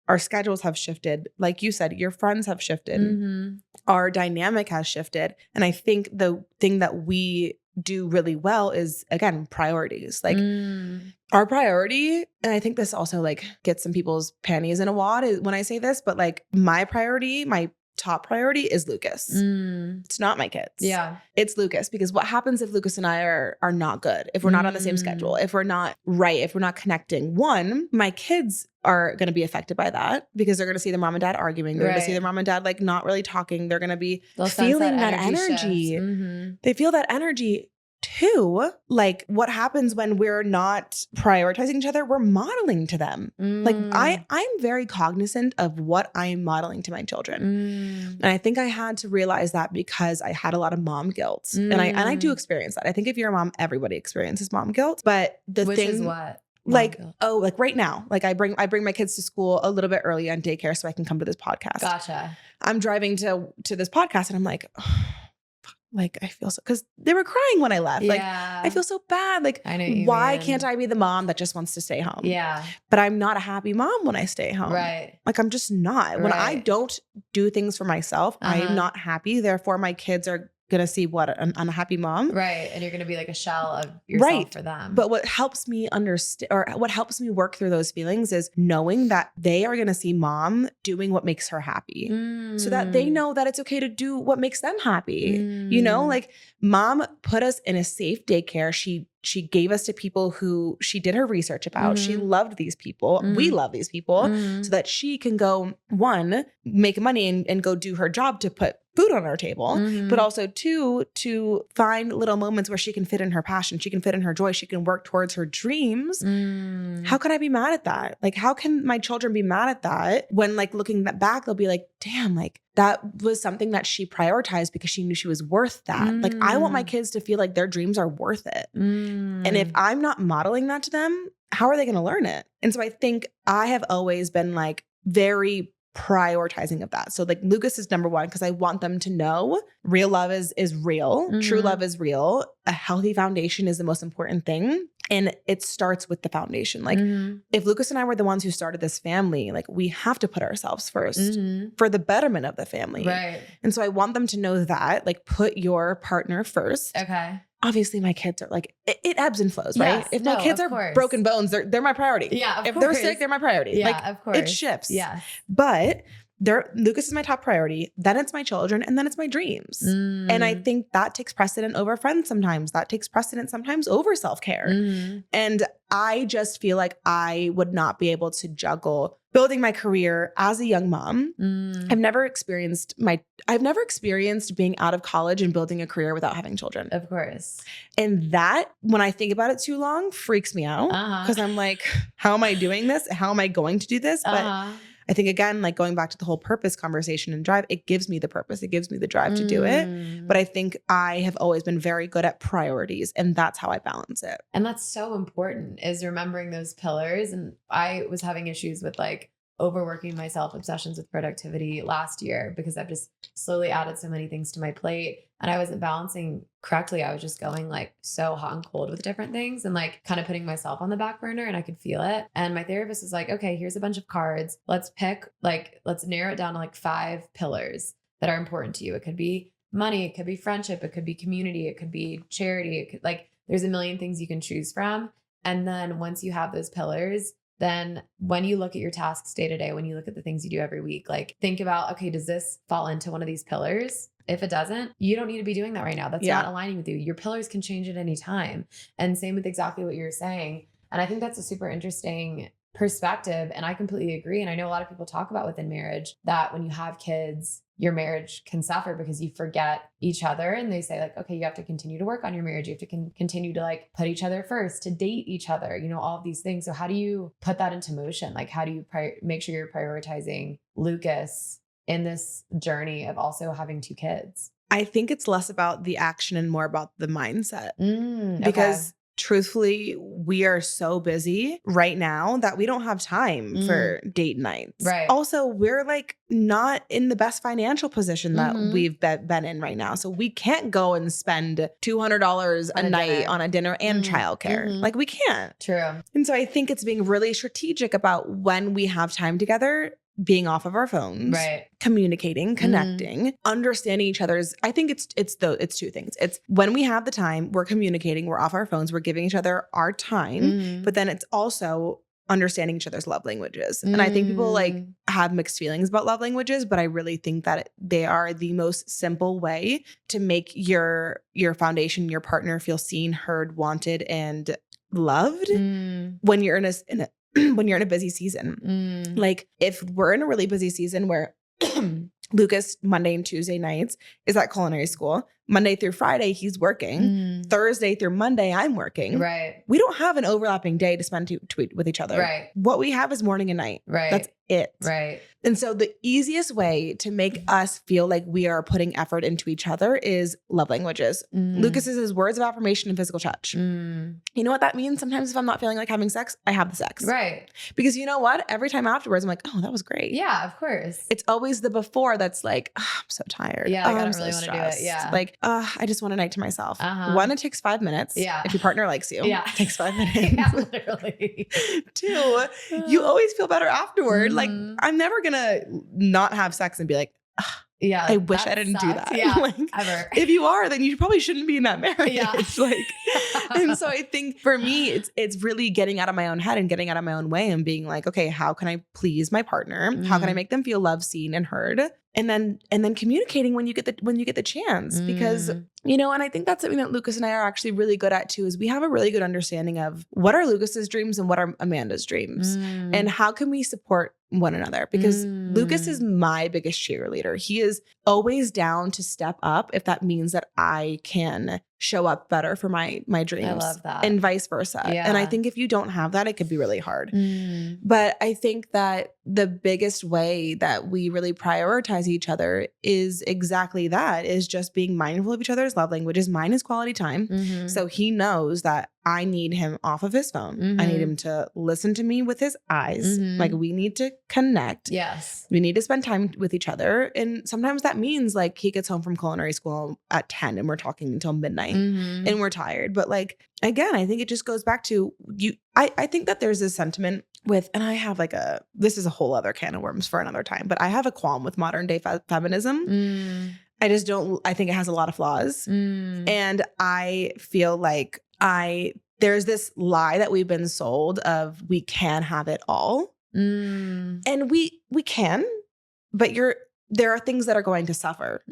our schedules have shifted. Like you said, your friends have shifted. Our dynamic has shifted. And I think the thing that we do really well is, again, priorities. Like our priority, and I think this also like gets some people's panties in a wad when I say this, but like my priority, my top priority is Lucas. It's not my kids. Yeah. It's Lucas, because what happens if Lucas and I are not good? If we're not on the same schedule, if we're not right, if we're not connecting, one, my kids are going to be affected by that because they're going to see their mom and dad arguing. They're going to see their mom and dad like not really talking. They're going to be feeling that energy. They feel that energy. two, like what happens when we're not prioritizing each other, we're modeling to them. Like I'm very cognizant of what I'm modeling to my children. And I think I had to realize that because I had a lot of mom guilt. And I do experience that. I think if you're a mom, everybody experiences mom guilt. But Which is what? Like, like right now, like I bring my kids to school a little bit early on daycare so I can come to this podcast. Gotcha. I'm driving to this podcast and I'm like, oh, like I feel so, because they were crying when I left. Yeah. Like I feel so bad. Like I know why can't I be the mom that just wants to stay home? Yeah. But I'm not a happy mom when I stay home. Right. Like I'm just not. When I don't do things for myself, I'm not happy. Therefore, my kids are gonna see what an unhappy mom. Right. And you're gonna be like a shell of yourself for them. But what helps me understand, or what helps me work through those feelings, is knowing that they are gonna see mom doing what makes her happy. So that they know that it's okay to do what makes them happy. You know, like mom put us in a safe daycare. She gave us to people who she did her research about. She loved these people. We love these people so that she can go, one, make money and go do her job to put food on our table, but also two, to find little moments where she can fit in her passion. She can fit in her joy. She can work towards her dreams. How could I be mad at that? Like, how can my children be mad at that when, like, looking back, they'll be like, damn, like that was something that she prioritized because she knew she was worth that. Like, I want my kids to feel like their dreams are worth it. And if I'm not modeling that to them, how are they going to learn it? And so I think I have always been like very prioritizing of that. So like Lucas is number one because I want them to know real love is real. True love is real. A healthy foundation is the most important thing. And it starts with the foundation. Like if Lucas and I were the ones who started this family, like we have to put ourselves first for the betterment of the family. Right. And so I want them to know that, like, put your partner first. Okay. Obviously my kids are like, it ebbs and flows, right? Yes, if my kids are broken bones, they're my priority. Yeah, if they're sick, they're my priority. Yeah, like, of course. It shifts. Yeah. But Lucas is my top priority. Then it's my children. And then it's my dreams. And I think that takes precedent over friends sometimes. That takes precedent sometimes over self-care. And I just feel like I would not be able to juggle building my career as a young mom. I've never experienced being out of college and building a career without having children. Of course. And that, when I think about it too long, freaks me out because I'm like, how am I doing this? How am I going to do this? But I think, again, like going back to the whole purpose conversation and drive, it gives me the purpose. It gives me the drive to do it. But I think I have always been very good at priorities, and that's how I balance it. And that's so important, is remembering those pillars. And I was having issues with like overworking myself, obsessions with productivity last year because I've just slowly added so many things to my plate and I wasn't balancing correctly. I was just going like so hot and cold with different things and like kind of putting myself on the back burner, and I could feel it. And my therapist was like, okay, here's a bunch of cards. Let's narrow it down to like 5 pillars that are important to you. It could be money. It could be friendship. It could be community. It could be charity. It could, like, there's a million things you can choose from. And then once you have those pillars, then when you look at your tasks day to day, when you look at the things you do every week, like think about, okay, does this fall into one of these pillars? If it doesn't, you don't need to be doing that right now. That's not aligning with you. Your pillars can change at any time. And same with exactly what you're saying. And I think that's a super interesting perspective. And I completely agree. And I know a lot of people talk about within marriage that when you have kids, your marriage can suffer because you forget each other. And they say like, okay, you have to continue to work on your marriage. You have to continue to like put each other first, to date each other, you know, all of these things. So how do you put that into motion? Like, how do you make sure you're prioritizing Lucas in this journey of also having 2 kids? I think it's less about the action and more about the mindset. Because truthfully, we are so busy right now that we don't have time for date nights. Right. Also, we're like not in the best financial position that we've been in right now. So we can't go and spend $200 a night on a dinner and childcare. Like, we can't. True. And so I think it's being really strategic about when we have time together, being off of our phones, right, communicating, connecting, understanding each other's. I think it's 2 things. It's when we have the time, we're communicating, we're off our phones, we're giving each other our time, but then it's also understanding each other's love languages. And I think people like have mixed feelings about love languages, but I really think that they are the most simple way to make your foundation, your partner feel seen, heard, wanted, and loved when you're in a when you're in a busy season. Like, if we're in a really busy season where Lucas Monday and Tuesday nights is at culinary school, Monday through Friday, he's working. Thursday through Monday, I'm working. Right. We don't have an overlapping day to spend with each other. Right. What we have is morning and night. Right. That's it. Right. And so the easiest way to make us feel like we are putting effort into each other is love languages. Lucas is his words of affirmation and physical touch. You know what that means? Sometimes if I'm not feeling like having sex, I have the sex. Right. Because you know what? Every time afterwards, I'm like, oh, that was great. Yeah, of course. It's always the before that's like, oh, I'm so tired. Yeah, like, I I'm don't really want to do it. Yeah. Like, I just want a night to myself. One, it takes 5 minutes. Yeah. If your partner likes you. Yeah. It takes 5 minutes. Yeah, literally. 2, you always feel better afterward. Like, I'm never going to not have sex and be like, yeah, I wish I didn't do that. Yeah, like, ever. If you are, then you probably shouldn't be in that marriage. Yeah. Like, and so I think for me, it's really getting out of my own head and getting out of my own way and being like, okay, how can I please my partner? How can I make them feel loved, seen, and heard? And then communicating when you get the chance, because you know, and I think that's something that Lucas and I are actually really good at too, is we have a really good understanding of what are Lucas's dreams and what are Amanda's dreams, and how can we support one another, because Lucas is my biggest cheerleader. He is always down to step up if that means that I can show up better for my dreams. I love that. And vice versa. Yeah. And I think if you don't have that, it could be really hard. But I think that the biggest way that we really prioritize each other is exactly that, is just being mindful of each other's love languages. Mine is quality time. So he knows that I need him off of his phone. I need him to listen to me with his eyes. Like, we need to connect. Yes. We need to spend time with each other. And sometimes that means like he gets home from culinary school at 10 and we're talking until midnight and we're tired. But like, again, I think it just goes back to you. I think that there's this sentiment with, and I have like this is a whole other can of worms for another time, but I have a qualm with modern day feminism. I just don't, I think it has a lot of flaws. And I feel like there's this lie that we've been sold of we can have it all. And we can, but there are things that are going to suffer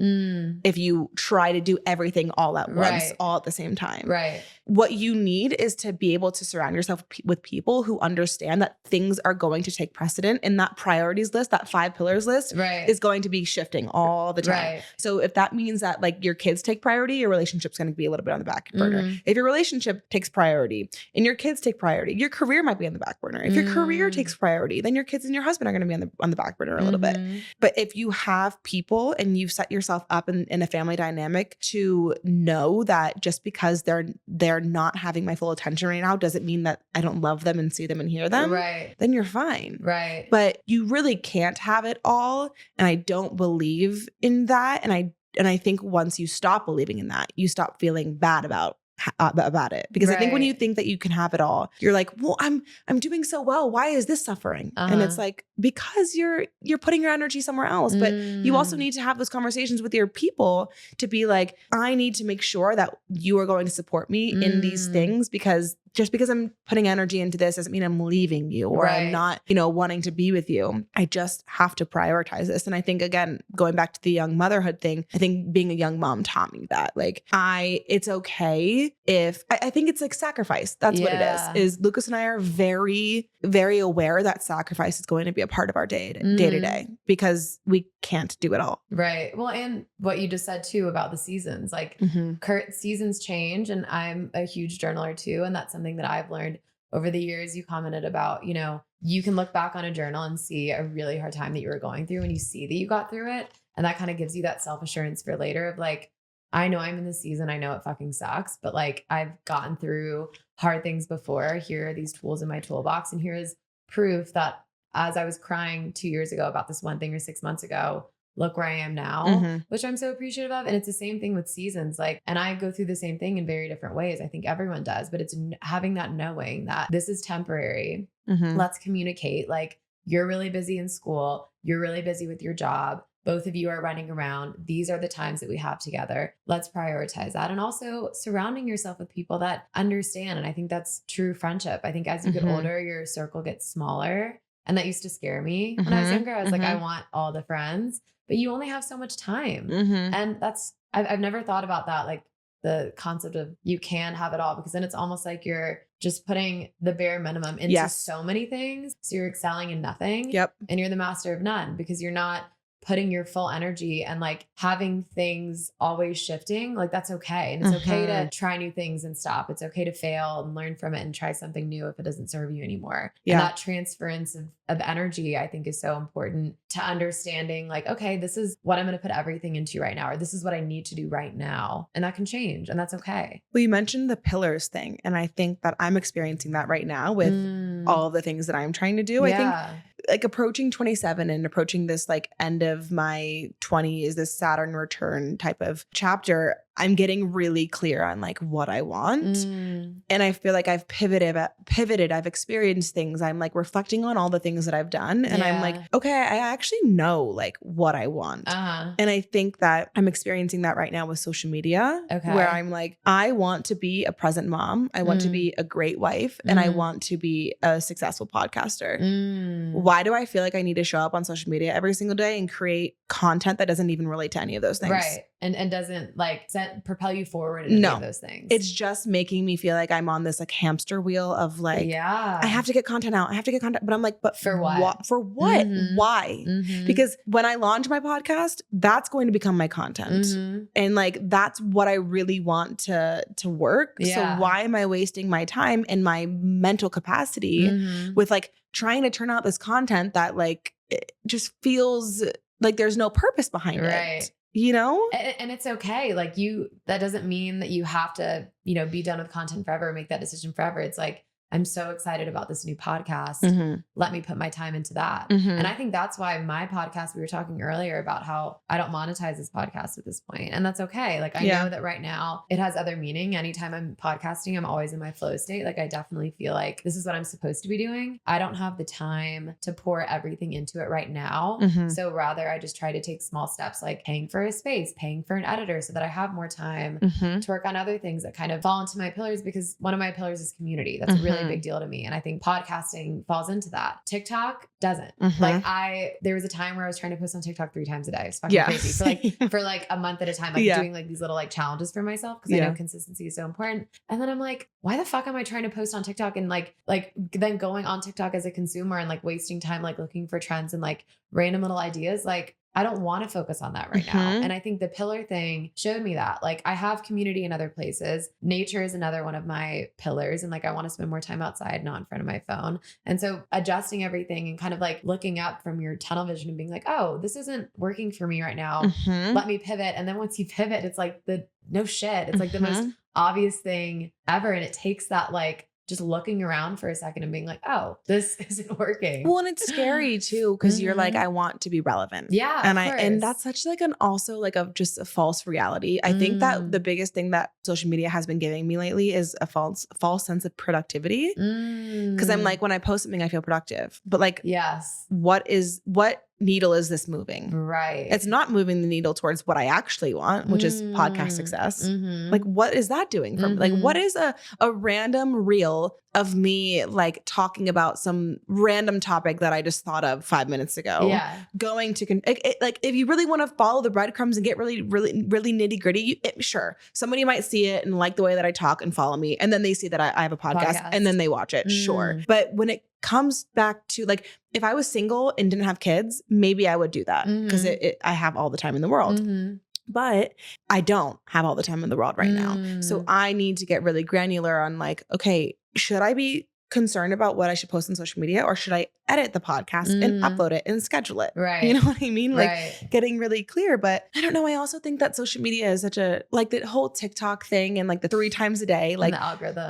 if you try to do everything all at once, all at the same time. Right. What you need is to be able to surround yourself with people who understand that things are going to take precedent, and that priorities list, that 5 pillars list is going to be shifting all the time. Right. So if that means that like your kids take priority, your relationship's going to be a little bit on the back burner. If your relationship takes priority and your kids take priority, your career might be on the back burner. If your career takes priority, then your kids and your husband are going to be on the back burner a little bit. But if you have people and you've set yourself up in a family dynamic to know that just because they're not having my full attention right now doesn't mean that I don't love them and see them and hear them. Right. Then you're fine. Right. But you really can't have it all. And I don't believe in that. And I think once you stop believing in that, you stop feeling bad about it, because I think when you think that you can have it all, you're like, well, I'm doing so well, why is this suffering? And it's like, because you're putting your energy somewhere else. But you also need to have those conversations with your people to be like, I need to make sure that you are going to support me in these things, because just because I'm putting energy into this doesn't mean I'm leaving you or I'm not, wanting to be with you. I just have to prioritize this. And I think, again, going back to the young motherhood thing, I think being a young mom taught me that. Like, it's okay if I think it's like sacrifice. That's what it is Lucas and I are very, very aware that sacrifice is going to be a part of our day to day, because we can't do it all. Right. Well, and what you just said too about the seasons, like seasons change, and I'm a huge journaler too. And that's something that I've learned over the years. You commented about, you can look back on a journal and see a really hard time that you were going through, and you see that you got through it. And that kind of gives you that self-assurance for later of like, I know I'm in the season. I know it fucking sucks, but like, I've gotten through hard things before. Here are these tools in my toolbox. And here is proof that as I was crying 2 years ago about this one thing, or 6 months ago, look where I am now, which I'm so appreciative of. And it's the same thing with seasons. Like, and I go through the same thing in very different ways. I think everyone does, but it's having that knowing that this is temporary. Let's communicate. Like, you're really busy in school. You're really busy with your job. Both of you are running around. These are the times that we have together. Let's prioritize that. And also surrounding yourself with people that understand. And I think that's true friendship. I think as you get older, your circle gets smaller. And that used to scare me when I was younger. I was like, I want all the friends, but you only have so much time. And I've never thought about that. Like the concept of you can have it all, because then it's almost like you're just putting the bare minimum into so many things. So you're excelling in nothing. And you're the master of none, because you're not putting your full energy and like having things always shifting, like that's okay. And it's okay to try new things and stop. It's okay to fail and learn from it and try something new if it doesn't serve you anymore. Yeah. And that transference of energy, I think, is so important to understanding like, okay, this is what I'm going to put everything into right now, or this is what I need to do right now. And that can change, and that's okay. Well, you mentioned the pillars thing. And I think that I'm experiencing that right now with all of the things that I'm trying to do. I think like approaching 27 and approaching this like end of my 20s, this Saturn return type of chapter, I'm getting really clear on like what I want. And I feel like I've pivoted. I've experienced things. I'm like reflecting on all the things that I've done. And I'm like, okay, I actually know like what I want. And I think that I'm experiencing that right now with social media, where I'm like, I want to be a present mom. I want to be a great wife, and I want to be a successful podcaster. Why do I feel like I need to show up on social media every single day and create content that doesn't even relate to any of those things? Right. And doesn't like propel you forward in any of those things. It's just making me feel like I'm on this like hamster wheel of like, I have to get content out. I have to get content. But I'm like, but for what? For what? Why? Because when I launch my podcast, that's going to become my content. And like, that's what I really want to work. So why am I wasting my time and my mental capacity with like trying to turn out this content that like, it just feels like there's no purpose behind it. You know? And it's okay. Like that doesn't mean that you have to, be done with content forever, make that decision forever. It's like, I'm so excited about this new podcast. Let me put my time into that. And I think that's why my podcast, we were talking earlier about how I don't monetize this podcast at this point. And that's okay. Like I know that right now it has other meaning. Anytime I'm podcasting, I'm always in my flow state. Like I definitely feel like this is what I'm supposed to be doing. I don't have the time to pour everything into it right now. So rather I just try to take small steps, like paying for a space, paying for an editor so that I have more time to work on other things that kind of fall into my pillars, because one of my pillars is community. That's really big deal to me. And I think podcasting falls into that. TikTok doesn't. Like there was a time where I was trying to post on TikTok 3 times a day. It's fucking crazy for like a month at a time, like doing like these little like challenges for myself. Cause I know consistency is so important. And then I'm like, why the fuck am I trying to post on TikTok and like then going on TikTok as a consumer and like wasting time, like looking for trends and like random little ideas. Like I don't want to focus on that right now. And I think the pillar thing showed me that. Like I have community in other places. Nature is another one of my pillars. And like I want to spend more time outside, not in front of my phone. And so adjusting everything and kind of like looking up from your tunnel vision and being like, oh, this isn't working for me right now. Let me pivot. And then once you pivot, it's like no shit. It's like the most obvious thing ever. And it takes that like just looking around for a second and being like, oh, this isn't working. Well, and it's scary too, because you're like, I want to be relevant. Yeah. And that's such like just a false reality. I think that the biggest thing that social media has been giving me lately is a false sense of productivity. Because I'm like, when I post something, I feel productive. But like, what needle is this moving? Right. It's not moving the needle towards what I actually want, which is podcast success. Like, what is that doing from like, what is a random reel of me like talking about some random topic that I just thought of 5 minutes ago? Going to like, if you really want to follow the breadcrumbs and get really, really, really nitty gritty, sure. Somebody might see it and like the way that I talk and follow me. And then they see that I have a podcast and then they watch it. Sure. But when it comes back to like, if I was single and didn't have kids, maybe I would do that because I have all the time in the world. But I don't have all the time in the world right now. So I need to get really granular on like, okay, should I be concerned about what I should post on social media, or should I edit the podcast and upload it and schedule it? Right. You know what I mean? Like getting really clear. But I don't know. I also think that social media is such a, like the whole TikTok thing and like the 3 times a day, like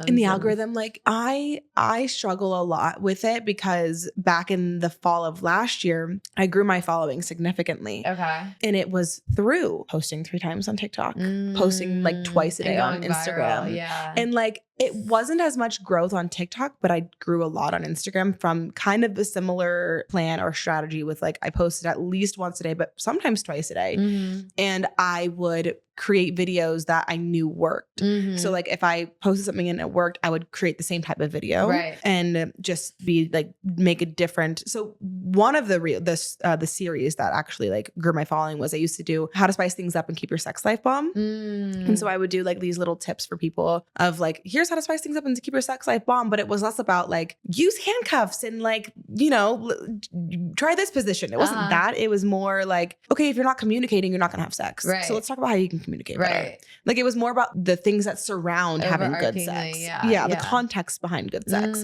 in the algorithm, like I struggle a lot with it because back in the fall of last year, I grew my following significantly. Okay. And it was through posting 3 times on TikTok, posting like twice a day on Instagram. Viral, and like, it wasn't as much growth on TikTok, but I grew a lot on Instagram from kind of a similar plan or strategy with like, I posted at least once a day, but sometimes twice a day. And I would create videos that I knew worked. So like if I posted something and it worked, I would create the same type of video and just be like, make a different. So one of the series that actually like grew my following was I used to do how to spice things up and keep your sex life bomb. And so I would do like these little tips for people of like, here's how to spice things up and to keep your sex life bomb. But it was less about like, use handcuffs and like, you know, try this position. It wasn't that. It was more like, okay, if you're not communicating, you're not going to have sex. So let's talk about how you can communicate better. Like it was more about the things that surround having good sex. The context behind good sex.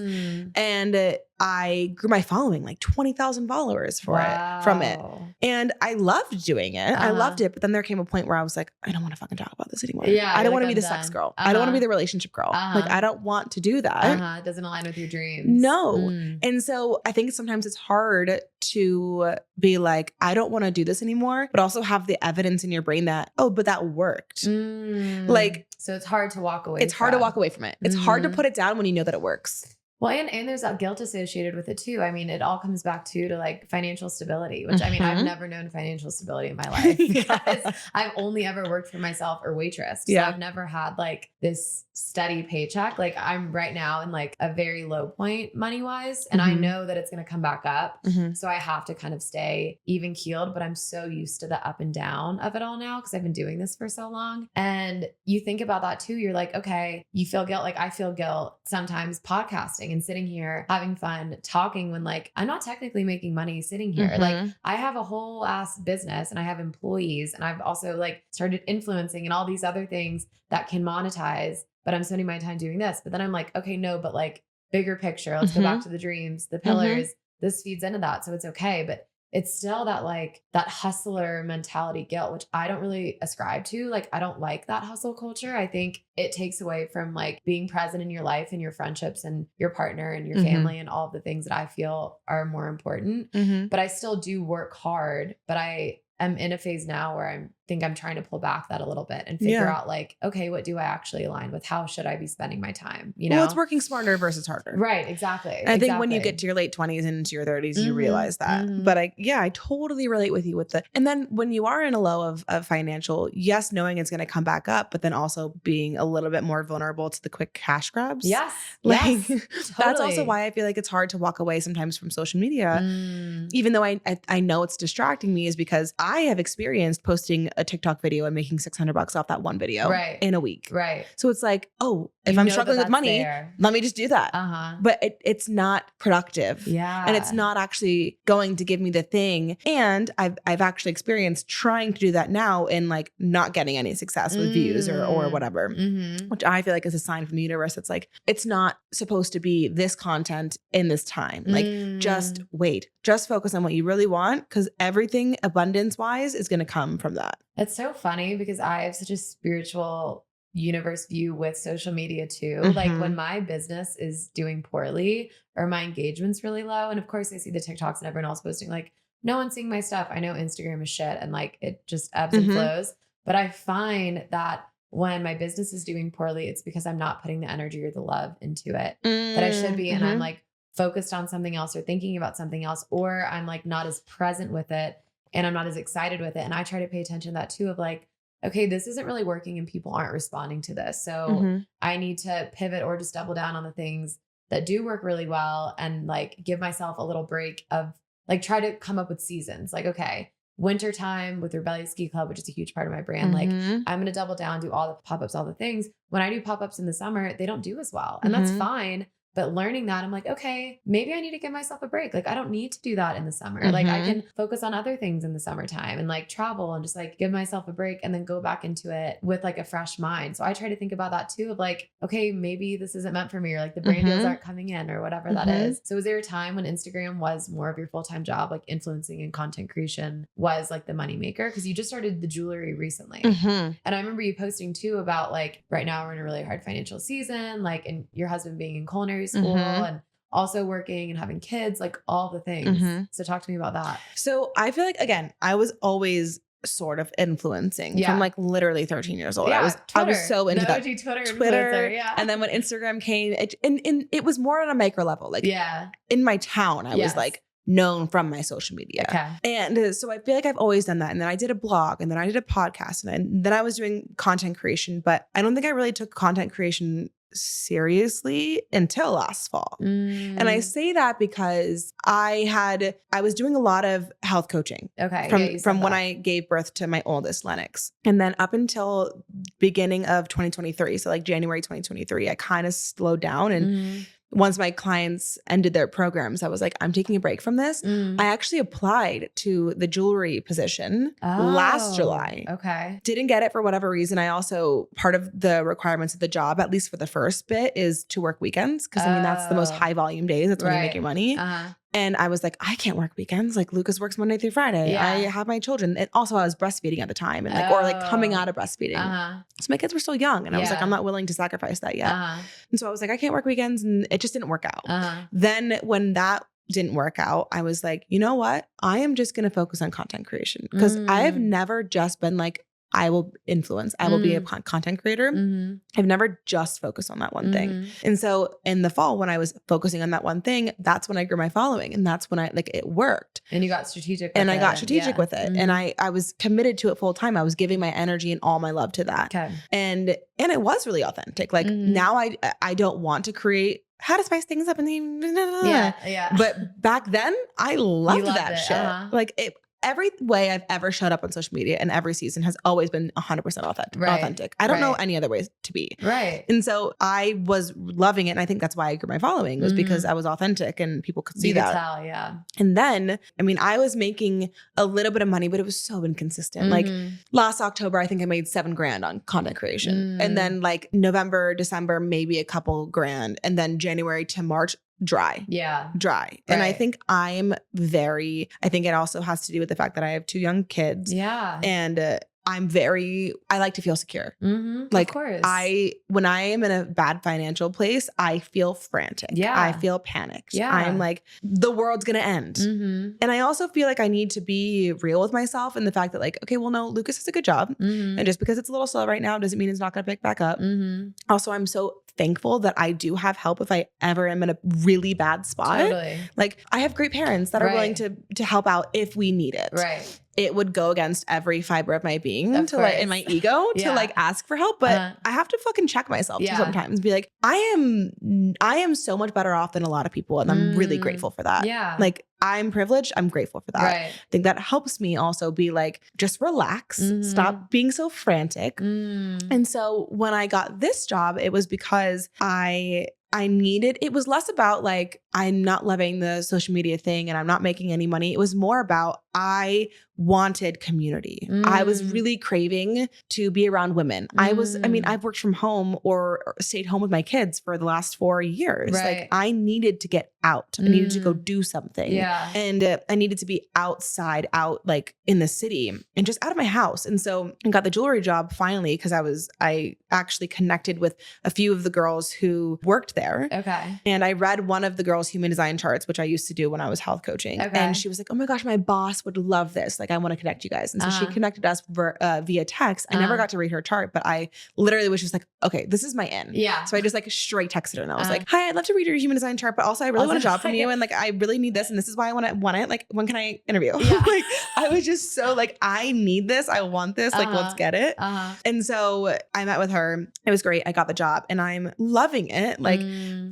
And I grew my following like 20,000 followers from it. And I loved doing it. I loved it. But then there came a point where I was like, I don't want to fucking talk about this anymore. I don't want to be the sex girl. I don't want to be the relationship girl. Like, I don't want to do that. It doesn't align with your dreams. No. And so I think sometimes it's hard to be like, I don't want to do this anymore, but also have the evidence in your brain that, oh, but that worked. Like, so it's hard to walk away. It's hard to walk away from it. It's hard to put it down when you know that it works. Well, and there's that guilt associated with it too. I mean, it all comes back to like financial stability, which I mean, I've never known financial stability in my life because I've only ever worked for myself or waitressed. So I've never had like this steady paycheck. Like I'm right now in like a very low point money wise. And I know that it's going to come back up. So I have to kind of stay even keeled, but I'm so used to the up and down of it all now because I've been doing this for so long. And you think about that too. You're like, okay, you feel guilt. Like I feel guilt sometimes podcasting and sitting here having fun talking when like I'm not technically making money sitting here. Like I have a whole ass business and I have employees and I've also like started influencing and all these other things that can monetize, but I'm spending my time doing this. But then I'm like, okay, no, but like bigger picture, let's go back to the dreams, the pillars, this feeds into that. So it's okay. But it's still that like that hustler mentality guilt, which I don't really ascribe to. Like, I don't like that hustle culture. I think it takes away from like being present in your life and your friendships and your partner and your family and all of the things that I feel are more important. But I still do work hard, but I am in a phase now where I'm trying to pull back that a little bit and figure out like, okay, what do I actually align with? How should I be spending my time? You know, well, it's working smarter versus harder. Right. Exactly. And I think when you get to your late 20s and into your 30s, you realize that. But I totally relate with you with and then when you are in a low of financial, yes, knowing it's going to come back up, but then also being a little bit more vulnerable to the quick cash grabs. Yes. Like totally. That's also why I feel like it's hard to walk away sometimes from social media, even though I know it's distracting me, is because I have experienced posting a TikTok video and making $600 off that one video in a week. Right. So it's like, oh, if I'm struggling with money, let me just do that. But it's not productive. And it's not actually going to give me the thing. And I've actually experienced trying to do that now and like not getting any success with views or whatever, which I feel like is a sign from the universe. It's like, it's not supposed to be this content in this time. Like just wait, just focus on what you really want. Cause everything abundance wise is going to come from that. It's so funny because I have such a spiritual universe view with social media too. Like when my business is doing poorly or my engagement's really low. And of course I see the TikToks and everyone else posting like, no one's seeing my stuff. I know Instagram is shit and like it just ebbs and flows. But I find that when my business is doing poorly, it's because I'm not putting the energy or the love into it that I should be. And I'm like focused on something else or thinking about something else, or I'm like not as present with it and I'm not as excited with it. And I try to pay attention to that too of like, okay, this isn't really working and people aren't responding to this. So I need to pivot or just double down on the things that do work really well and like give myself a little break of like try to come up with seasons. Like, okay, wintertime with Rebellious Ski Club, which is a huge part of my brand. Like I'm going to double down, do all the pop-ups, all the things. When I do pop-ups in the summer, they don't do as well. And that's fine. But learning that, I'm like, okay, maybe I need to give myself a break. Like, I don't need to do that in the summer. Like I can focus on other things in the summertime and like travel and just like give myself a break and then go back into it with like a fresh mind. So I try to think about that too of like, okay, maybe this isn't meant for me or like the brand deals aren't coming in or whatever that is. So was there a time when Instagram was more of your full-time job, like influencing and content creation was like the money maker? Cause you just started the jewelry recently. And I remember you posting too about like, right now we're in a really hard financial season, like, and your husband being in culinary school and also working and having kids, like all the things. So talk to me about that. So I feel like, again, I was always sort of influencing from like literally 13 years old. I was so into that Twitter. And then when Instagram came, and it was more on a micro level. Like in my town, I was like known from my social media. Okay. And so I feel like I've always done that. And then I did a blog, and then I did a podcast, and then I was doing content creation, but I don't think I really took content creation seriously until last fall. And I say that because I was doing a lot of health coaching from when I gave birth to my oldest, Lennox. And then up until beginning of 2023, so like January 2023, I kind of slowed down. And once my clients ended their programs, I was like, I'm taking a break from this. I actually applied to the jewelry position last July. Okay. Didn't get it for whatever reason. I also, part of the requirements of the job, at least for the first bit, is to work weekends. Because I mean, that's the most high volume days. That's when you make your money. And I was like, I can't work weekends. Like Lucas works Monday through Friday. Yeah. I have my children. And also I was breastfeeding at the time, and or like coming out of breastfeeding. So my kids were still young, and I was like, I'm not willing to sacrifice that yet. And so I was like, I can't work weekends, and it just didn't work out. Then when that didn't work out, I was like, you know what? I am just going to focus on content creation, because I have never just been like, I will influence. I will be a content creator. I've never just focused on that one thing. And so in the fall, when I was focusing on that one thing, that's when I grew my following. And that's when it worked. And you got strategic with and it. I got strategic with it. And I was committed to it full time. I was giving my energy and all my love to that. Okay. And it was really authentic. Like now I don't want to create how to spice things up in the But back then I loved that shit. Like every way I've ever showed up on social media and every season has always been 100% authentic. I don't know any other ways to be. Right. And so I was loving it. And I think that's why I grew my following, was because I was authentic and people could see that. You could tell, yeah. And then, I mean, I was making a little bit of money, but it was so inconsistent. Like last October, I think I made $7,000 on content creation. And then like November, December, maybe a couple grand. And then January to March, dry. And I think I think it also has to do with the fact that I have 2 young kids. And I like to feel secure. Like, of course. When I am in a bad financial place, I feel frantic. I feel panicked. I'm like, the world's going to end. And I also feel like I need to be real with myself, and the fact that like, okay, well, no, Lucas has a good job. And just because it's a little slow right now doesn't mean it's not going to pick back up. Also, I'm so thankful that I do have help if I ever am in a really bad spot. Totally. Like I have great parents that are willing to help out if we need it. Right. It would go against every fiber of my being and my ego to like ask for help. But I have to fucking check myself to sometimes be like, I am so much better off than a lot of people. And I'm really grateful for that. Like I'm privileged. I'm grateful for that. I think that helps me also be like, just relax, stop being so frantic. And so when I got this job, it was because it was less about like, I'm not loving the social media thing and I'm not making any money. It was more about, I wanted community. I was really craving to be around women. I've worked from home or stayed home with my kids for the last 4 years. Like I needed to get out. I needed to go do something. And I needed to be out like in the city and just out of my house. And so I got the jewelry job finally, because I actually connected with a few of the girls who worked there. Okay. And I read one of the girls' human design charts, which I used to do when I was health coaching. Okay. And she was like, oh my gosh, my boss would love this. Like I want to connect you guys. And so she connected us via text. I never got to read her chart, but I literally was just like, okay, this is my in. So I just like straight texted her and I was like, hi, I'd love to read your human design chart, but also I really want a job from you. And like, I really need this. And this is why I want it. Like, when can I interview? Like, I was just so like, I need this. I want this. Like, let's get it. And so I met with her. It was great. I got the job and I'm loving it. Like,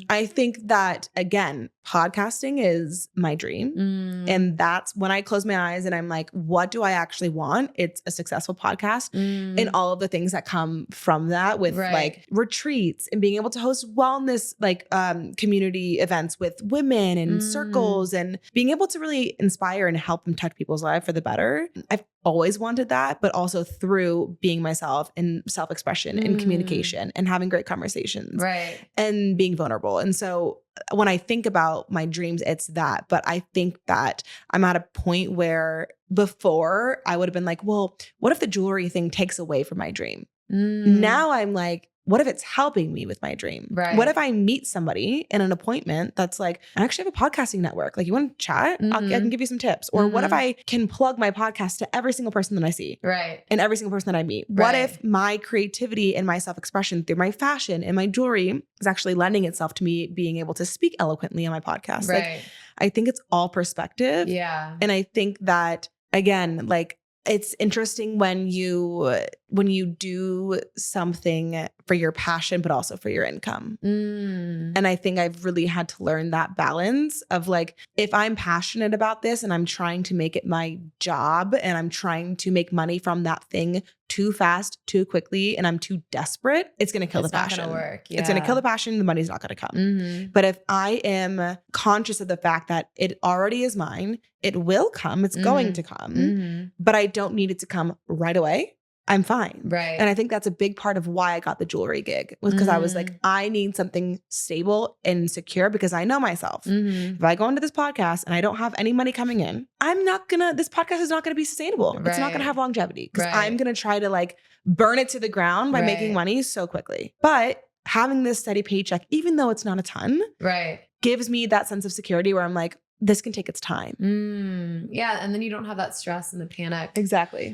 I think that again, podcasting is my dream. And that's when I close my eyes and I'm like, what do I actually want? It's a successful podcast and all of the things that come from that with like retreats and being able to host wellness, like community events with women and circles and being able to really inspire and help them touch people's life for the better. I've always wanted that, but also through being myself and self-expression and communication and having great conversations and being vulnerable. And so when I think about my dreams, it's that. But I think that I'm at a point where before I would have been like, well, what if the jewelry thing takes away from my dream? Now I'm like, what if it's helping me with my dream? What if I meet somebody in an appointment that's like, I actually have a podcasting network. Like, you want to chat? I can give you some tips. Or what if I can plug my podcast to every single person that I see? And every single person that I meet? What if my creativity and my self-expression through my fashion and my jewelry is actually lending itself to me being able to speak eloquently on my podcast? Like, I think it's all perspective. Yeah. And I think that, again, like, it's interesting when you do something for your passion, but also for your income. And I think I've really had to learn that balance of like, if I'm passionate about this and I'm trying to make it my job and I'm trying to make money from that thing too fast, too quickly, and I'm too desperate, it's going to kill the passion. It's not going to work. Yeah. It's going to kill the passion. The money's not going to come. But if I am conscious of the fact that it already is mine, it will come, it's going to come, but I don't need it to come right away, I'm fine. Right. And I think that's a big part of why I got the jewelry gig, was because I was like, I need something stable and secure, because I know myself. If I go into this podcast and I don't have any money coming in, this podcast is not going to be sustainable. It's not going to have longevity, because I'm going to try to like burn it to the ground by making money so quickly. But having this steady paycheck, even though it's not a ton, gives me that sense of security where I'm like, this can take its time. Yeah. And then you don't have that stress and the panic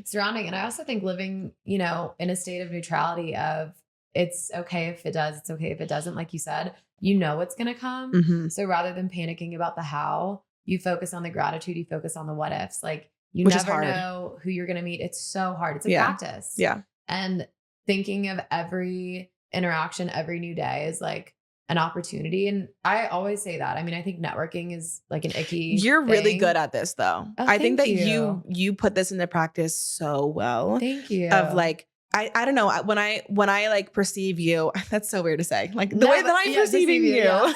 surrounding. And I also think living, in a state of neutrality of, it's okay if it does, it's okay if it doesn't, like you said, it's going to come. So rather than panicking about the how, you focus on the gratitude, you focus on the what ifs. Like you never know who you're going to meet. It's so hard. It's a practice. Yeah. And thinking of every interaction, every new day is like an opportunity. And I always say that. I mean, I think networking is like an icky You're thing. really good at this though. Oh, I think that you. you put this into practice so well. Thank you. Of like, I don't know, when I like perceive you, that's so weird to say. Like the way that I'm perceiving you.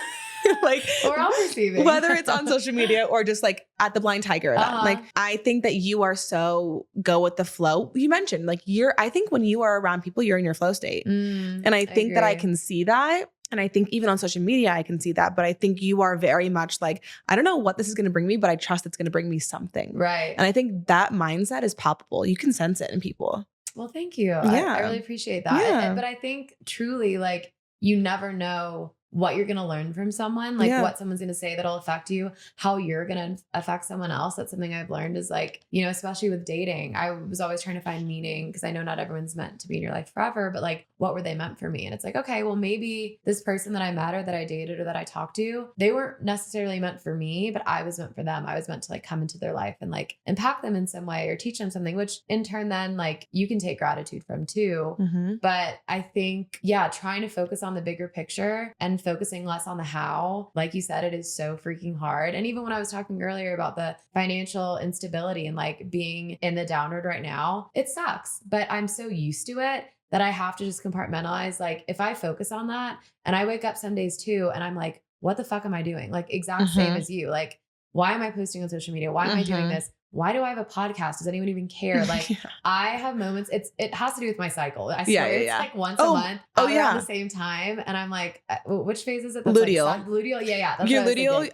Like, or I'm perceiving, whether it's on social media or just like at the Blind Tiger event. Like, I think that you are so go with the flow. You mentioned like I think when you are around people, you're in your flow state. And I think that I can see that. And I think even on social media, I can see that. But I think you are very much like, I don't know what this is going to bring me, but I trust it's going to bring me something. Right. And I think that mindset is palpable. You can sense it in people. Well, thank you. Yeah. I really appreciate that. Yeah. But I think truly, like, you never know what you're going to learn from someone, like what someone's going to say that'll affect you, how you're going to affect someone else. That's something I've learned is like, especially with dating, I was always trying to find meaning, because I know not everyone's meant to be in your life forever, but like, what were they meant for me? And it's like, okay, well, maybe this person that I met or that I dated or that I talked to, they weren't necessarily meant for me, but I was meant for them. I was meant to like come into their life and like impact them in some way or teach them something, which in turn then like you can take gratitude from too. But I think, trying to focus on the bigger picture and focusing less on the how, like you said, it is so freaking hard. And even when I was talking earlier about the financial instability and like being in the downward right now, it sucks, but I'm so used to it that I have to just compartmentalize. Like if I focus on that, and I wake up some days too, and I'm like, what the fuck am I doing? Like exact same as you. Like, why am I posting on social media? Why am I doing this? Why do I have a podcast? Does anyone even care? Like I have moments, it has to do with my cycle. I swear it's like once a month around the same time. And I'm like, which phase is it? That's luteal. Like, luteal. Yeah. That's you're luteal.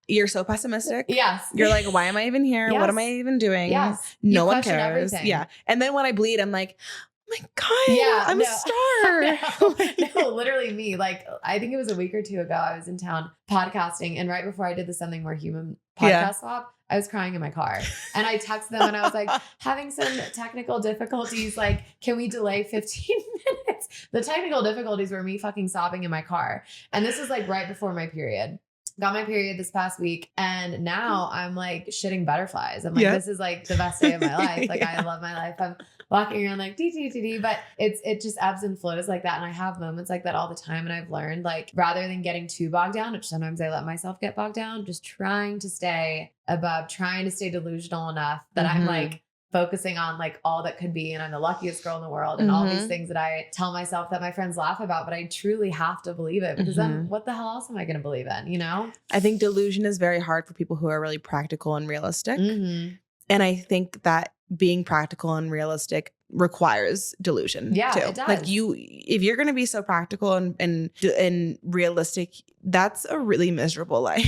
You're so pessimistic. Yes. You're like, why am I even here? Yes. What am I even doing? Yes. No one cares. Everything. Yeah. And then when I bleed, I'm like, oh my God, I'm a star. No, literally me. Like, I think it was a week or two ago, I was in town podcasting. And right before I did the Something More Human podcast swap, I was crying in my car. And I texted them and I was like, having some technical difficulties. Like, can we delay 15 minutes? The technical difficulties were me fucking sobbing in my car. And this was like right before my period. Got my period this past week, and now I'm like shitting butterflies. I'm like, this is like the best day of my life. Like I love my life. I'm walking around like but it just ebbs and flows like that. And I have moments like that all the time. And I've learned like, rather than getting too bogged down, which sometimes I let myself get bogged down, just trying to stay above, trying to stay delusional enough that I'm like focusing on like all that could be. And I'm the luckiest girl in the world and all these things that I tell myself that my friends laugh about, but I truly have to believe it, because then what the hell else am I going to believe in? I think delusion is very hard for people who are really practical and realistic. And I think that being practical and realistic requires delusion too. It does. Like if you're going to be so practical and realistic, that's a really miserable life.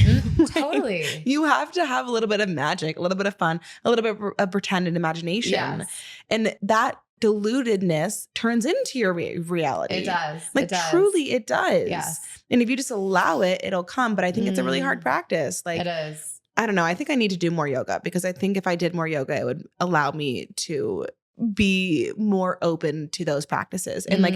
Totally. Like, you have to have a little bit of magic, a little bit of fun, a little bit of pretend and imagination. Yes. And that deludedness turns into your reality. It does. Like it does. Truly it does. Yes. And if you just allow it, it'll come. But I think it's a really hard practice. Like it is. I don't know. I think I need to do more yoga, because I think if I did more yoga, it would allow me to be more open to those practices and like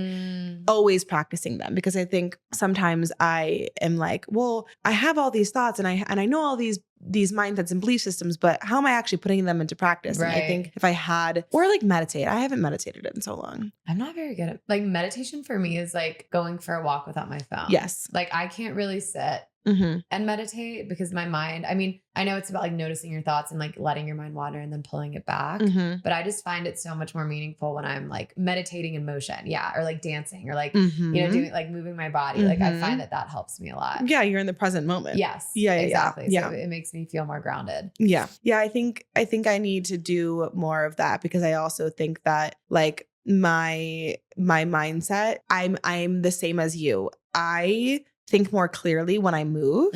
always practicing them. Because I think sometimes I am like, well, I have all these thoughts and I know all these these mindsets and belief systems, but how am I actually putting them into practice? Right. And I think if I had, or like meditate, I haven't meditated in so long. I'm not very good at like meditation for me is like going for a walk without my phone. Yes. Like I can't really sit Mm-hmm. and meditate because my mind, I mean, I know it's about like noticing your thoughts and like letting your mind wander and then pulling it back. Mm-hmm. But I just find it so much more meaningful when I'm like meditating in motion. Yeah. Or like dancing or like, Mm-hmm. you know, doing like moving my body. Like I find that helps me a lot. Yeah. You're in the present moment. Yes. Yeah. Exactly. Yeah. So it makes me feel more grounded. Yeah. Yeah. I think I need to do more of that because I also think that like my mindset, I'm the same as you. I think more clearly when I move.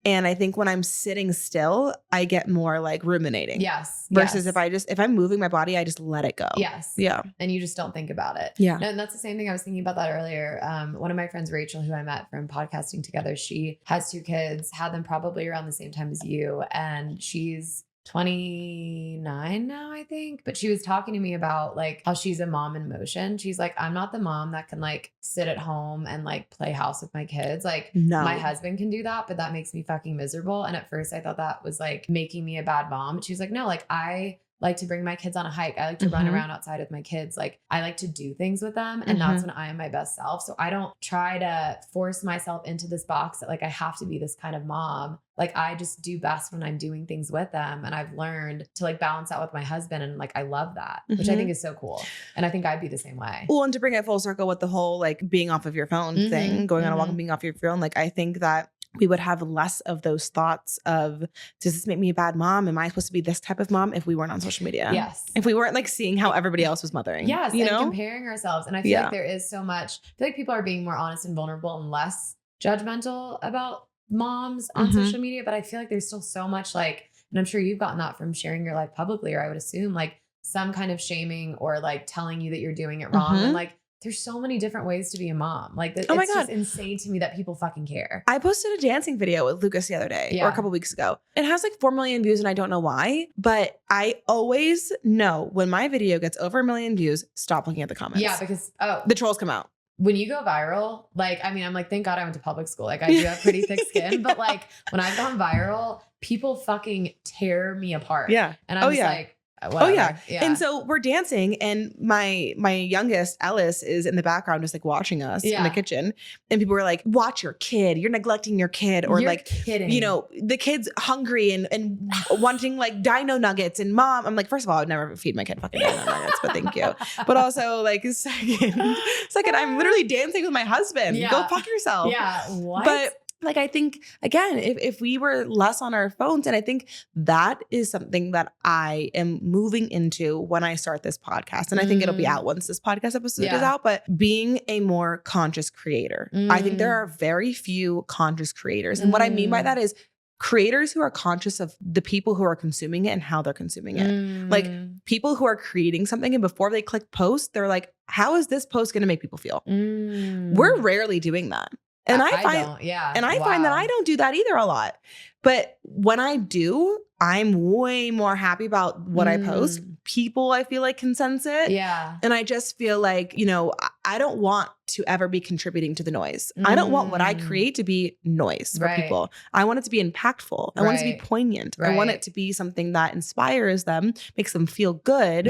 And I think when I'm sitting still, I get more like ruminating. Yes. Versus if I'm moving my body, I just let it go. Yes. Yeah. And you just don't think about it. Yeah. And that's the same thing. I was thinking about that earlier. One of my friends, Rachel, who I met from podcasting together, she has 2 kids, had them probably around the same time as you. And she's 29 now, I think. But she was talking to me about like how she's a mom in motion. She's like, I'm not the mom that can like sit at home and like play house with my kids. Like my husband can do that, but that makes me fucking miserable. And at first I thought that was like making me a bad mom. But she was like, no, like I like to bring my kids on a hike. I like to run around outside with my kids. Like I like to do things with them. And that's when I am my best self. So I don't try to force myself into this box that like I have to be this kind of mom. Like I just do best when I'm doing things with them. And I've learned to like balance out with my husband. And like, I love that, which I think is so cool. And I think I'd be the same way. Well, and to bring it full circle with the whole like being off of your phone thing, going on a walk and being off your phone. Like I think that we would have less of those thoughts of, does this make me a bad mom? Am I supposed to be this type of mom if we weren't on social media? Yes. If we weren't like seeing how everybody else was mothering. Yes. You and know? comparing ourselves. And I feel like there is so much, I feel like people are being more honest and vulnerable and less judgmental about moms on social media. But I feel like there's still so much like, and I'm sure you've gotten that from sharing your life publicly, or I would assume like some kind of shaming or like telling you that you're doing it wrong. And like, there's so many different ways to be a mom. Like, it's just insane to me that people fucking care. I posted a dancing video with Lucas the other day or a couple weeks ago. It has like 4 million views and I don't know why, but I always know when my video gets over 1 million views, stop looking at the comments. Yeah, because the trolls come out. When you go viral, like, I mean, I'm like, thank God I went to public school. Like I do have pretty thick skin, but like when I've gone viral, people fucking tear me apart. Yeah. And I'm just like, whatever. Oh yeah. And so we're dancing and my youngest Ellis is in the background just like watching us in the kitchen, and people were like, watch your kid, you're neglecting your kid, or you're like kidding. You know, the kid's hungry and wanting like dino nuggets, and mom, I'm like, first of all, I'd never feed my kid fucking dino nuggets, but thank you. But also like second, I'm literally dancing with my husband. Go fuck yourself. Yeah. What? But like, I think, again, if we were less on our phones, and I think that is something that I am moving into when I start this podcast. And I think it'll be out once this podcast episode is out, but being a more conscious creator. I think there are very few conscious creators. And what I mean by that is creators who are conscious of the people who are consuming it and how they're consuming it. Like people who are creating something and before they click post, they're like, how is this post going to make people feel? We're rarely doing that. And I find that I don't do that either a lot. But when I do, I'm way more happy about what I post. People, I feel like, can sense it. Yeah. And I just feel like, you know, I don't want to ever be contributing to the noise. I don't want what I create to be noise for people. I want it to be impactful. I want it to be poignant. I want it to be something that inspires them, makes them feel good,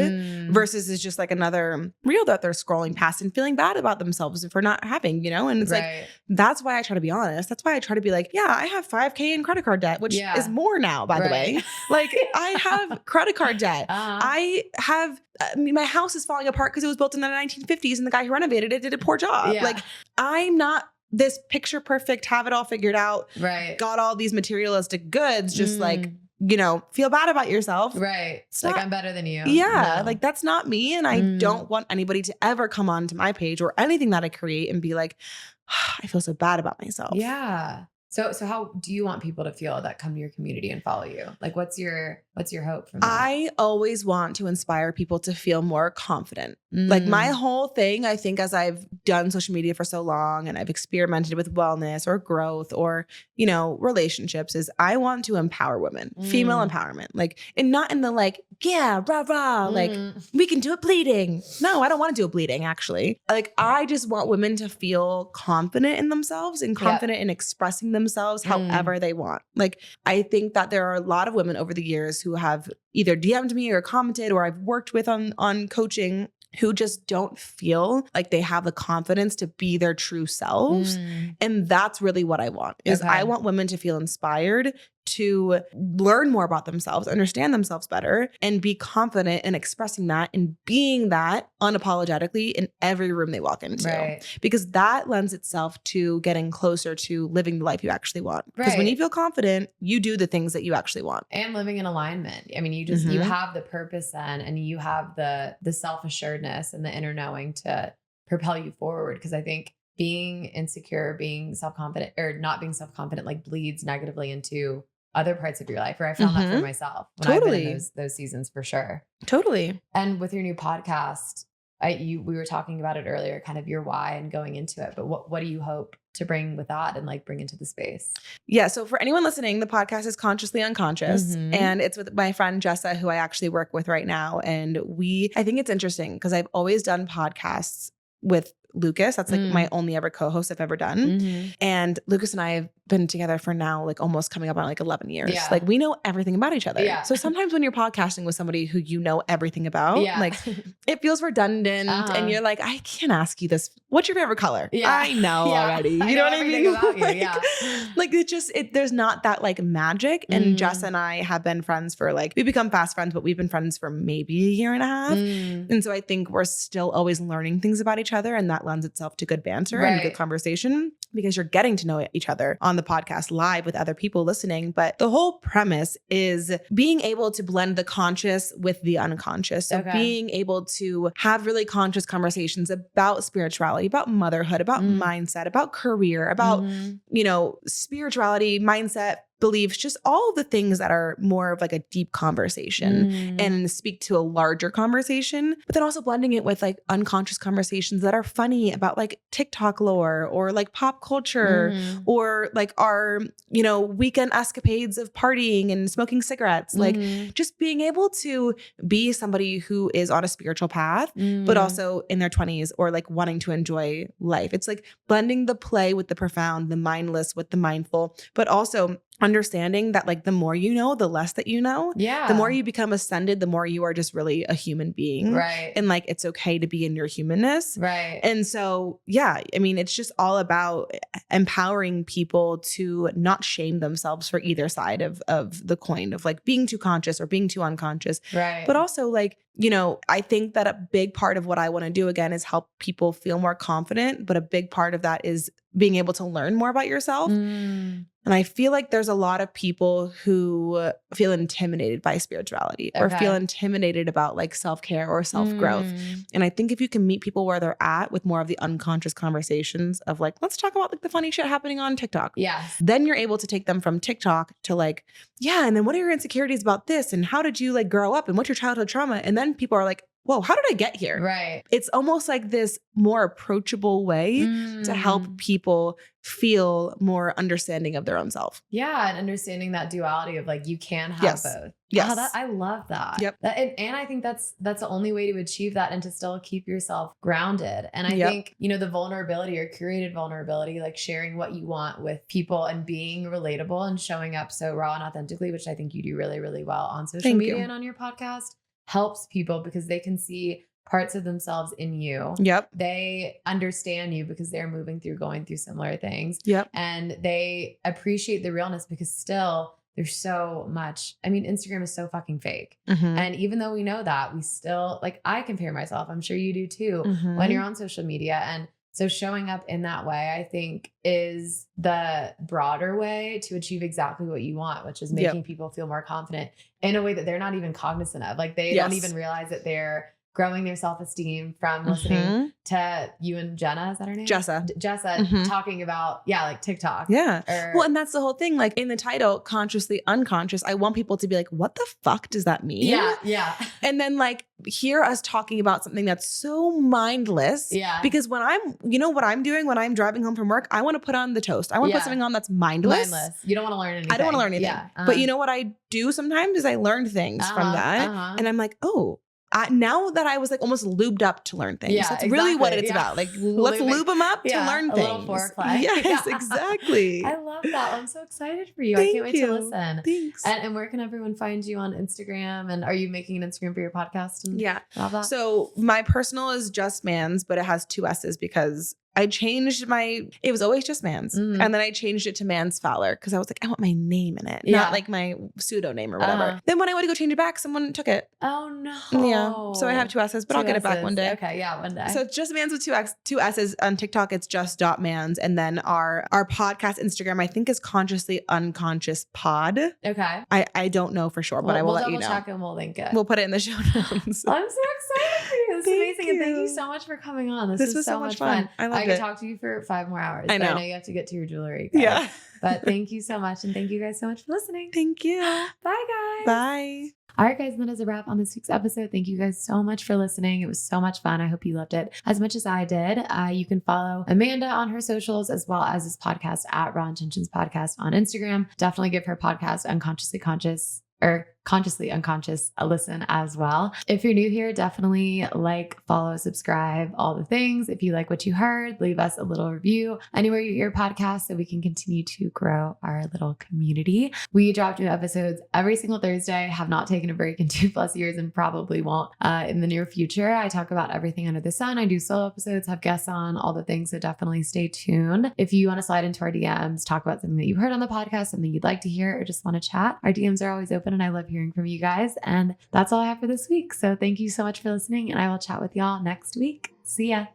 versus is just like another reel that they're scrolling past and feeling bad about themselves for not having, you know? And it's like, that's why I try to be honest. That's why I try to be like, yeah, I have $5,000 in credit card debt, which is more now, by the way. Like I have credit card debt. I have, my house is falling apart because it was built in the 1950s and the guy who renovated it did a poor job. Like I'm not this picture perfect, have it all figured out. Got all these materialistic goods, just like, you know, feel bad about yourself. It's like, I'm better than you. Like that's not me. And I don't want anybody to ever come onto my page or anything that I create and be like, I feel so bad about myself. So how do you want people to feel that come to your community and follow you? Like, what's your hope from that? I always want to inspire people to feel more confident. Like my whole thing, I think, as I've done social media for so long and I've experimented with wellness or growth or, you know, relationships, is I want to empower women, female empowerment, like, and not in the like yeah, rah, rah. Like, we can do it bleeding. No, I don't want to do it bleeding, actually. Like, I just want women to feel confident in themselves and confident in expressing themselves however they want. Like, I think that there are a lot of women over the years who have either DM'd me or commented or I've worked with on coaching who just don't feel like they have the confidence to be their true selves. And that's really what I want is I want women to feel inspired to learn more about themselves, understand themselves better, and be confident in expressing that and being that unapologetically in every room they walk into. Right. Because that lends itself to getting closer to living the life you actually want. Because when you feel confident, you do the things that you actually want. And living in alignment. I mean, you just, you have the purpose then, and you have the self-assuredness and the inner knowing to propel you forward. Because I think being insecure, being self-confident, or not being self-confident, like bleeds negatively into other parts of your life, or I found that for myself when I've been in those seasons for sure. Totally. And with your new podcast, we were talking about it earlier, kind of your why and going into it, but what do you hope to bring with that and like bring into the space? Yeah. So for anyone listening, the podcast is Consciously Unconscious, and it's with my friend Jessa, who I actually work with right now. And I think it's interesting because I've always done podcasts with Lucas. That's like my only ever co-host I've ever done. And Lucas and I have been together for now, like almost coming up on like 11 years. Yeah. Like we know everything about each other. Yeah. So sometimes when you're podcasting with somebody who you know everything about, like it feels redundant and you're like, I can't ask you this. What's your favorite color? Yeah. I know already. You know what I mean? About you. Like it just, there's not that like magic. And Jess and I have been friends for like, we become fast friends, but we've been friends for maybe a year and a half. And so I think we're still always learning things about each other, and that lends itself to good banter and good conversation because you're getting to know each other on the podcast live with other people listening. But the whole premise is being able to blend the conscious with the unconscious. So being able to have really conscious conversations about spirituality, about motherhood, about mindset, about career, about, you know, spirituality, mindset, beliefs, just all of the things that are more of like a deep conversation and speak to a larger conversation, but then also blending it with like unconscious conversations that are funny about like TikTok lore or like pop culture or like our, you know, weekend escapades of partying and smoking cigarettes. Like just being able to be somebody who is on a spiritual path, but also in their 20s or like wanting to enjoy life. It's like blending the play with the profound, the mindless with the mindful, but also understanding that like the more you know, the less that you know. Yeah. The more you become ascended, the more you are just really a human being. Right. And like it's okay to be in your humanness. Right. And so, yeah, I mean, it's just all about empowering people to not shame themselves for either side of the coin of like being too conscious or being too unconscious. Right. But also like, you know, I think that a big part of what I want to do again is help people feel more confident. But a big part of that is being able to learn more about yourself. And I feel like there's a lot of people who feel intimidated by spirituality or feel intimidated about like self-care or self-growth. And I think if you can meet people where they're at with more of the unconscious conversations of like, let's talk about like the funny shit happening on TikTok. Yes. Then you're able to take them from TikTok to like, yeah. And then what are your insecurities about this? And how did you like grow up? And what's your childhood trauma? And then people are like, whoa, how did I get here? Right. It's almost like this more approachable way to help people feel more understanding of their own self. Yeah. And understanding that duality of like, you can have both. Yes. Oh, I love that. Yep. And I think that's the only way to achieve that and to still keep yourself grounded. And I think, you know, the vulnerability or curated vulnerability, like sharing what you want with people and being relatable and showing up so raw and authentically, which I think you do really, really well on social media and on your podcast, helps people because they can see parts of themselves in you. Yep. They understand you because they're going through similar things. Yep. And they appreciate the realness because still there's so much. I mean, Instagram is so fucking fake. And even though we know that, we still like, I compare myself. I'm sure you do too when you're on social media. And so showing up in that way, I think, is the broader way to achieve exactly what you want, which is making people feel more confident in a way that they're not even cognizant of. Like they don't even realize that they're growing their self-esteem from listening to you and Jenna, is that her name? Jessa talking about, like TikTok. Yeah. Well, and that's the whole thing. Like in the title, consciously unconscious, I want people to be like, what the fuck does that mean? Yeah. Yeah. And then like hear us talking about something that's so mindless. Yeah. Because when what I'm doing when I'm driving home from work, I want to put on the toast. I want to put something on that's mindless. You don't want to learn anything. I don't want to learn anything. Yeah. But you know what I do sometimes is I learn things from that. And I'm like, oh, now that I was like almost lubed up to learn things. That's really what it's about. Like, let's lube them up to learn things. A little foreplay. Yes, exactly. I love that. I'm so excited for you. Thank I can't wait to listen. Thanks. And where can everyone find you on Instagram? And are you making an Instagram for your podcast? And all that? So my personal is Just Mans, but it has 2 S's because I changed it was always Just Mans. And then I changed it to Mans Fowler because I was like, I want my name in it, not like my pseudo name or whatever. Then when I went to go change it back, someone took it. Oh no. Yeah. So I have 2 S's, but I'll get it back one day. Okay. Yeah. One day. So it's Just Mans with 2 S's. On TikTok, it's just.mans. And then our podcast Instagram, I think, is Consciously Unconscious Pod. Okay. I don't know for sure, but I will let you know. We'll double check and we'll link it. We'll put it in the show notes. I'm so excited for you. This is amazing. And thank you so much for coming on. This was so much fun. I could talk to you for 5 more hours. I know you have to get to your jewelry. Guys. Yeah. But thank you so much. And thank you guys so much for listening. Thank you. Bye, guys. Bye. All right, guys. And that is a wrap on this week's episode. Thank you guys so much for listening. It was so much fun. I hope you loved it as much as I did. You can follow Amanda on her socials as well as this podcast at Raw Intentions Podcast on Instagram. Definitely give her podcast Consciously Unconscious a listen as well. If you're new here, definitely follow, subscribe, all the things. If you like what you heard, leave us a little review anywhere you hear podcasts so we can continue to grow our little community. We drop new episodes every single Thursday, have not taken a break in 2+ years and probably won't in the near future. I talk about everything under the sun. I do solo episodes, have guests on, all the things, so definitely stay tuned. If you want to slide into our DMs, talk about something that you heard on the podcast, something you'd like to hear, or just want to chat, our DMs are always open and I love hearing from you guys. And that's all I have for this week. So thank you so much for listening and I will chat with y'all next week. See ya.